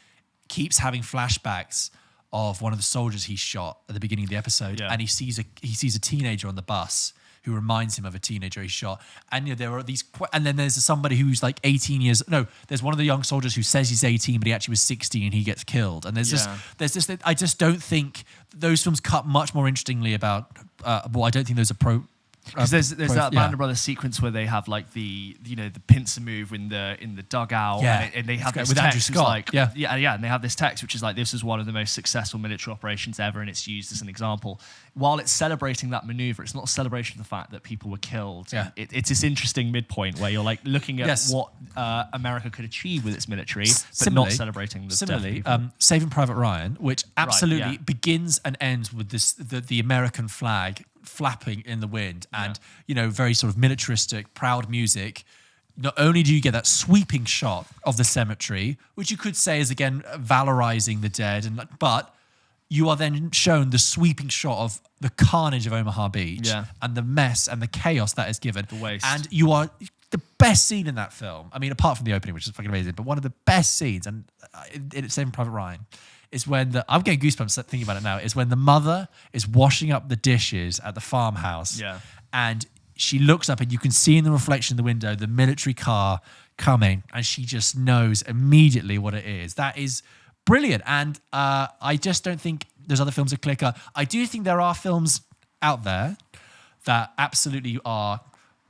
keeps having flashbacks of one of the soldiers he shot at the beginning of the episode, and he sees a teenager on the bus who reminds him of a teenager he shot. And there are these, and then there's somebody who's like 18 years. No, there's one of the young soldiers who says he's 18, but he actually was 16 and he gets killed. And there's just, I just don't think those films cut much more interestingly about. Well, I don't think those are pro. Because there's that Band of Brothers sequence where they have like the pincer move in the dugout, and they have this with Andrew text Scott, and they have this text which is like, this is one of the most successful military operations ever, and it's used as an example. While it's celebrating that maneuver, it's not a celebration of the fact that people were killed. Yeah. It's this interesting midpoint where you're like looking at what America could achieve with its military, but not celebrating the death of people. Saving Private Ryan, which absolutely begins and ends with this the American flag flapping in the wind and very sort of militaristic, proud music. Not only do you get that sweeping shot of the cemetery, which you could say is again valorizing the dead, but you are then shown the sweeping shot of the carnage of Omaha Beach and the mess and the chaos that is given. The waste. And you are the best scene in that film. I mean, apart from the opening, which is fucking amazing, but one of the best scenes, and in Saving Private Ryan, is when I'm getting goosebumps thinking about it now, is when the mother is washing up the dishes at the farmhouse. Yeah. And she looks up and you can see in the reflection in the window the military car coming, and she just knows immediately what it is. That is brilliant. And I just don't think there's other films that clicker. I do think there are films out there that absolutely are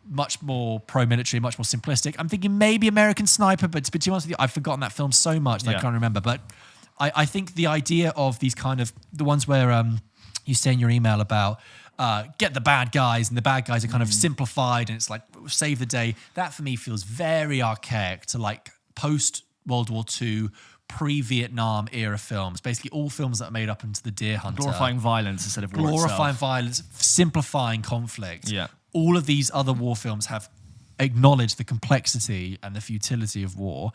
much more pro-military, much more simplistic. I'm thinking maybe American Sniper, but to be honest with you, I've forgotten that film so much that I can't remember. But I think the idea of these kind of, the ones where you say in your email about get the bad guys, and the bad guys are kind of simplified and it's like save the day, that for me feels very archaic to like post-World War II, pre-Vietnam era films. Basically all films that are made up into the Deer Hunter. Glorifying violence instead of war Glorifying itself. violence, simplifying conflict. Yeah. All of these other war films have acknowledged the complexity and the futility of war.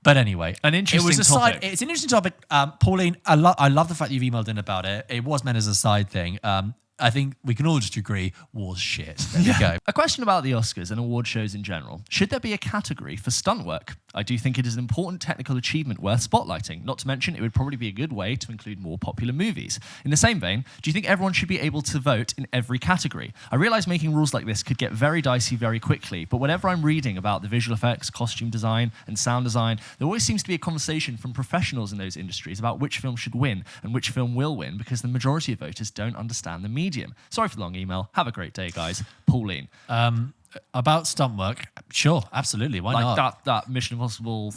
But anyway, an interesting topic. It's an interesting topic. Pauline, I love the fact you've emailed in about it. It was meant as a side thing. I think we can all just agree war's shit. There we go. A question about the Oscars and award shows in general. Should there be a category for stunt work? I do think it is an important technical achievement worth spotlighting. Not to mention, it would probably be a good way to include more popular movies. In the same vein, do you think everyone should be able to vote in every category? I realize making rules like this could get very dicey very quickly, but whenever I'm reading about the visual effects, costume design, and sound design, there always seems to be a conversation from professionals in those industries about which film should win and which film will win, because the majority of voters don't understand the medium. Sorry for the long email. Have a great day, guys. Pauline. About stunt work, sure, absolutely. Why not? That Mission Impossible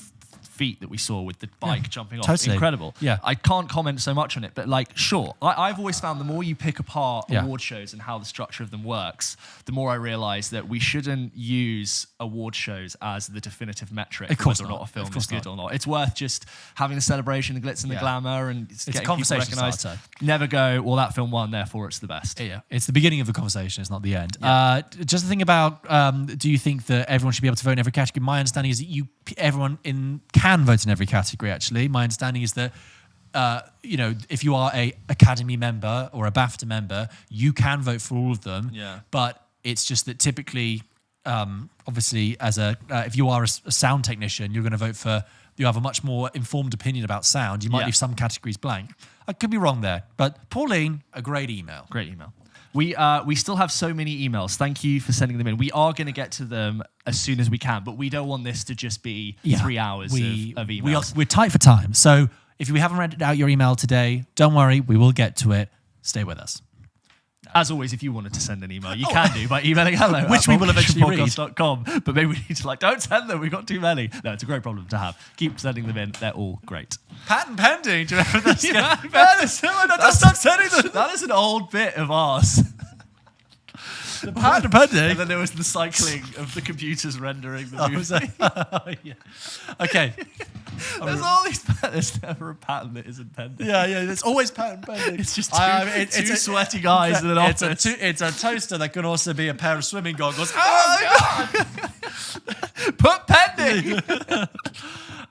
feat that we saw with the bike jumping off. Totally. Incredible. Yeah. I can't comment so much on it, but like, sure. I've always found the more you pick apart award shows and how the structure of them works, the more I realise that we shouldn't use award shows as the definitive metric of whether or not a film is good or not. It's worth just having the celebration, the glitz and the glamour, and it's getting a conversation people recognised. starter. Never go, well, that film won, therefore it's the best. Yeah, it's the beginning of the conversation. It's not the end. Yeah. Just the thing about, do you think that everyone should be able to vote in every category? My understanding is that everyone can vote in every category. Actually, my understanding is that if you are a Academy member or a BAFTA member, you can vote for all of them. Yeah. But it's just that typically, obviously, as if you are a sound technician, you're going to vote for. You have a much more informed opinion about sound. You might leave some categories blank. I could be wrong there, but Pauline, a great email. Great email. We still have so many emails. Thank you for sending them in. We are going to get to them as soon as we can, but we don't want this to just be 3 hours of emails. We're tight for time. So if we haven't read out your email today, don't worry. We will get to it. Stay with us. As always, if you wanted to send an email, you can do by emailing hello, which we will eventually read. But maybe we need to don't send them. We've got too many. No, it's a great problem to have. Keep sending them in. They're all great. Patent pending. Do you remember this? Stop sending them. That is an old bit of ours. Patent pending. And then there was the cycling of the computers rendering the movie. Yeah. Okay. There's all these patents. There's never a patent that isn't pending. Yeah. There's always patent pending. It's just two sweaty guys in an office. It's a toaster that can also be a pair of swimming goggles. Oh, God! Put pending.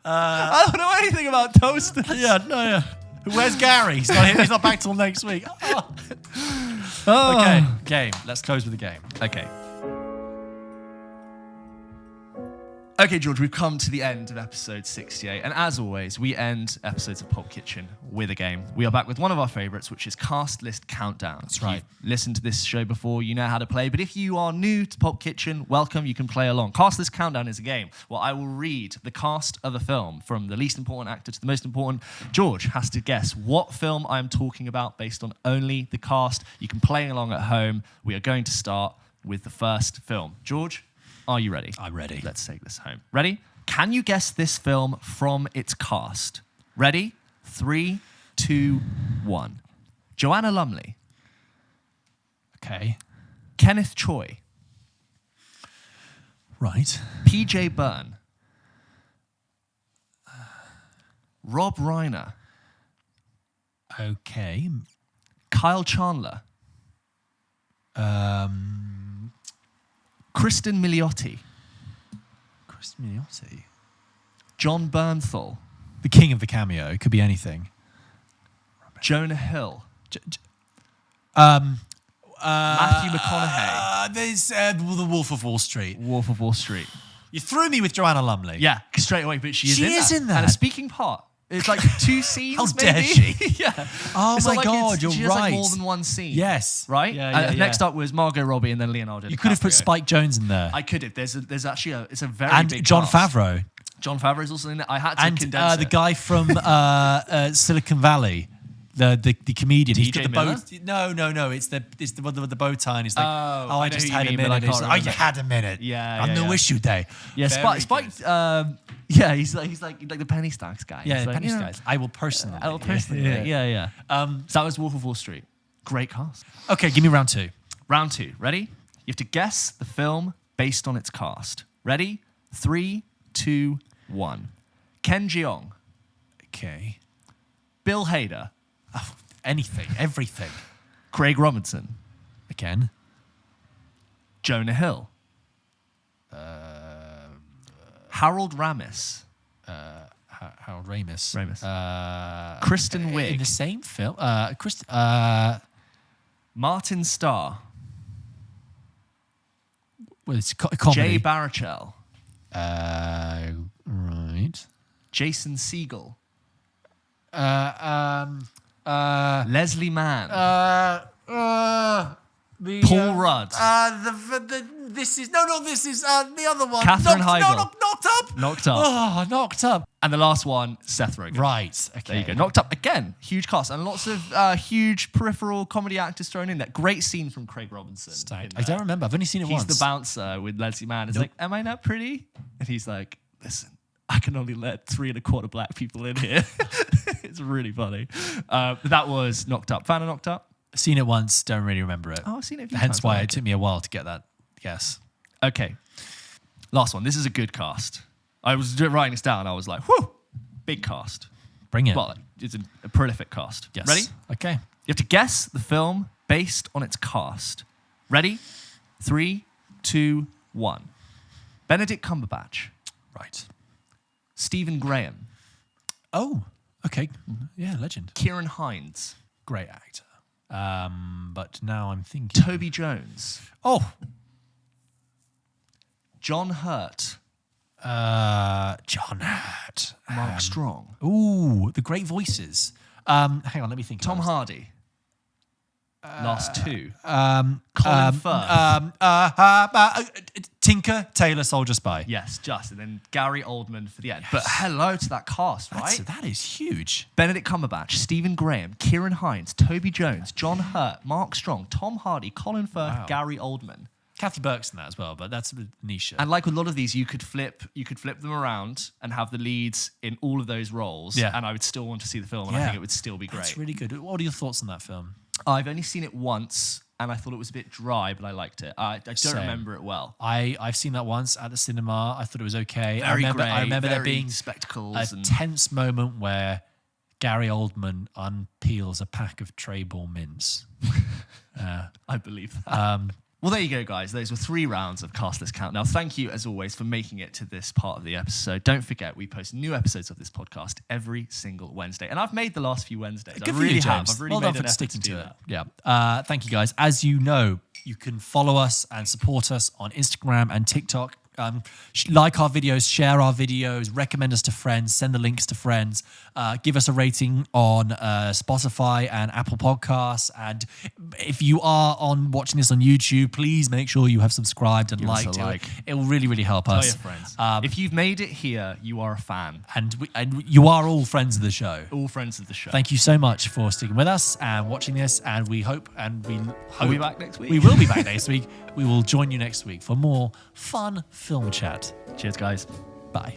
I don't know anything about toasters. Yeah. Where's Gary? He's not here. He's not back till next week. Okay, game. Let's close with the game. Okay, George, we've come to the end of episode 68. And as always, we end episodes of Pulp Kitchen with a game. We are back with one of our favourites, which is Cast List Countdown. That's right. If you've listened to this show before, you know how to play. But if you are new to Pulp Kitchen, welcome. You can play along. Cast List Countdown is a game where I will read the cast of a film from the least important actor to the most important. George has to guess what film I'm talking about based on only the cast. You can play along at home. We are going to start with the first film. George, are you ready? I'm ready. Let's take this home. Ready? Can you guess this film from its cast? Ready? 3, 2, 1. Joanna Lumley. Okay. Kenneth Choi. Right. PJ Byrne. Rob Reiner. Okay. Kyle Chandler. Kristen Milioti. John Bernthal. The king of the cameo. It could be anything. Jonah Hill. Matthew McConaughey. There's the Wolf of Wall Street. Wolf of Wall Street. You threw me with Joanna Lumley. Yeah, straight away, but she She is in that. And a speaking part. It's like 2 scenes, How maybe. dare she? Yeah. Oh It's my not like God, you're she has right. like more than one scene. Yes. Right? Yeah, Next up was Margot Robbie and then Leonardo You could have put DiCaprio. Spike Jones in there. I could have. There's actually it's a very And big John cast. Favreau. John Favreau is also in it. I had to And condense the it. guy from Silicon Valley. The comedian. He's got DJ the bow. Miller? No. It's the one with the bow tie. And he's like, I I know just who you had a mean, but I minute. can't He's like, remember. you had a minute. Yeah, On yeah, no yeah. issue day. Yeah, Very Spike. good. Yeah, he's like the penny stocks guy. Yeah, He's like, Penny you know, Skies. I will personally. Yeah. So that was Wolf of Wall Street. Great cast. Okay, give me round 2. Round 2. Ready? You have to guess the film based on its cast. Ready? 3, 2, 1. Ken Jeong. Okay. Bill Hader. Oh, anything, everything. Craig Robinson. Again. Jonah Hill. Harold Ramis. Harold Ramis. Kristen In Wiig. the same film. Martin Starr. Well, it's a comedy. Jay Baruchel. Right. Jason Segel. Uh, Leslie Mann. The, Paul Rudd. This is the other one. Katherine Heigl. Knocked Up. Knocked Up. Oh, Knocked Up. And the last one, Seth Rogen. Right. Okay. There you go. Knocked Up again. Huge cast and lots of huge peripheral comedy actors thrown in there. Great scene from Craig Robinson. I don't remember. I've only seen it He's once. the bouncer with Leslie Mann. It's like, am I not pretty? And he's like, listen, I can only let 3 1/4 black people in here. It's really funny. That was Knocked Up. Fan of Knocked Up? Seen it once, don't really remember it. Oh, I've seen it a few Hence times. why it took me a while to get that guess. Okay. Last one. This is a good cast. I was writing this down. I was like, whew, big cast. Bring it. Well, it's a prolific cast. Yes. Ready? Okay. You have to guess the film based on its cast. Ready? 3, 2, 1. Benedict Cumberbatch. Right. Stephen Graham. Oh, okay. Yeah, legend. Kieran Hines. Great actor. But now I'm thinking. Toby Jones. Oh, John Hurt. John Hurt. Mark Strong. Ooh, the great voices. Hang on, let me think. Tom about Hardy. Last 2. Colin Firth. Tinker Tailor Soldier Spy. Yes, just. And then Gary Oldman for the end. But hello to that cast, right? That is huge. Benedict Cumberbatch, Stephen Graham, Kieran Hines, Toby Jones, John Hurt, Mark Strong, Tom Hardy, Colin Firth, Wow. Gary Oldman. Kathy Burke's in that as well, but that's a niche. And like with a lot of these, you could flip them around and have the leads in all of those roles. Yeah. And I would still want to see the film, and I think it would still be great. That's really good. What are your thoughts on that film? I've only seen it once, and I thought it was a bit dry, but I liked it. I don't Same. remember it well. I've seen that once at the cinema. I thought it was okay. Very grey, I remember there very being spectacles a and- tense moment where Gary Oldman unpeels a pack of tray ball mints. I believe that. Well, there you go, guys. Those were 3 rounds of Cast List Count. Now, thank you, as always, for making it to this part of the episode. Don't forget, we post new episodes of this podcast every single Wednesday. And I've made the last few Wednesdays. Good I for really you, have. James. I've really well made done an for effort sticking to do to it. that. Yeah. Thank you, guys. As you know, you can follow us and support us on Instagram and TikTok. Like our videos, share our videos, recommend us to friends, send the links to friends, give us a rating on Spotify and Apple Podcasts. And if you are watching this on YouTube, please make sure you have subscribed and Give us a liked it. like. It will really, really help Tell us. your friends. If you've made it here, you are a fan. And you are all friends of the show. All friends of the show. Thank you so much for sticking with us and watching this. And we hope We'll be back next week. We will be back next week. We will join you next week for more fun film chat. Cheers, guys. Bye.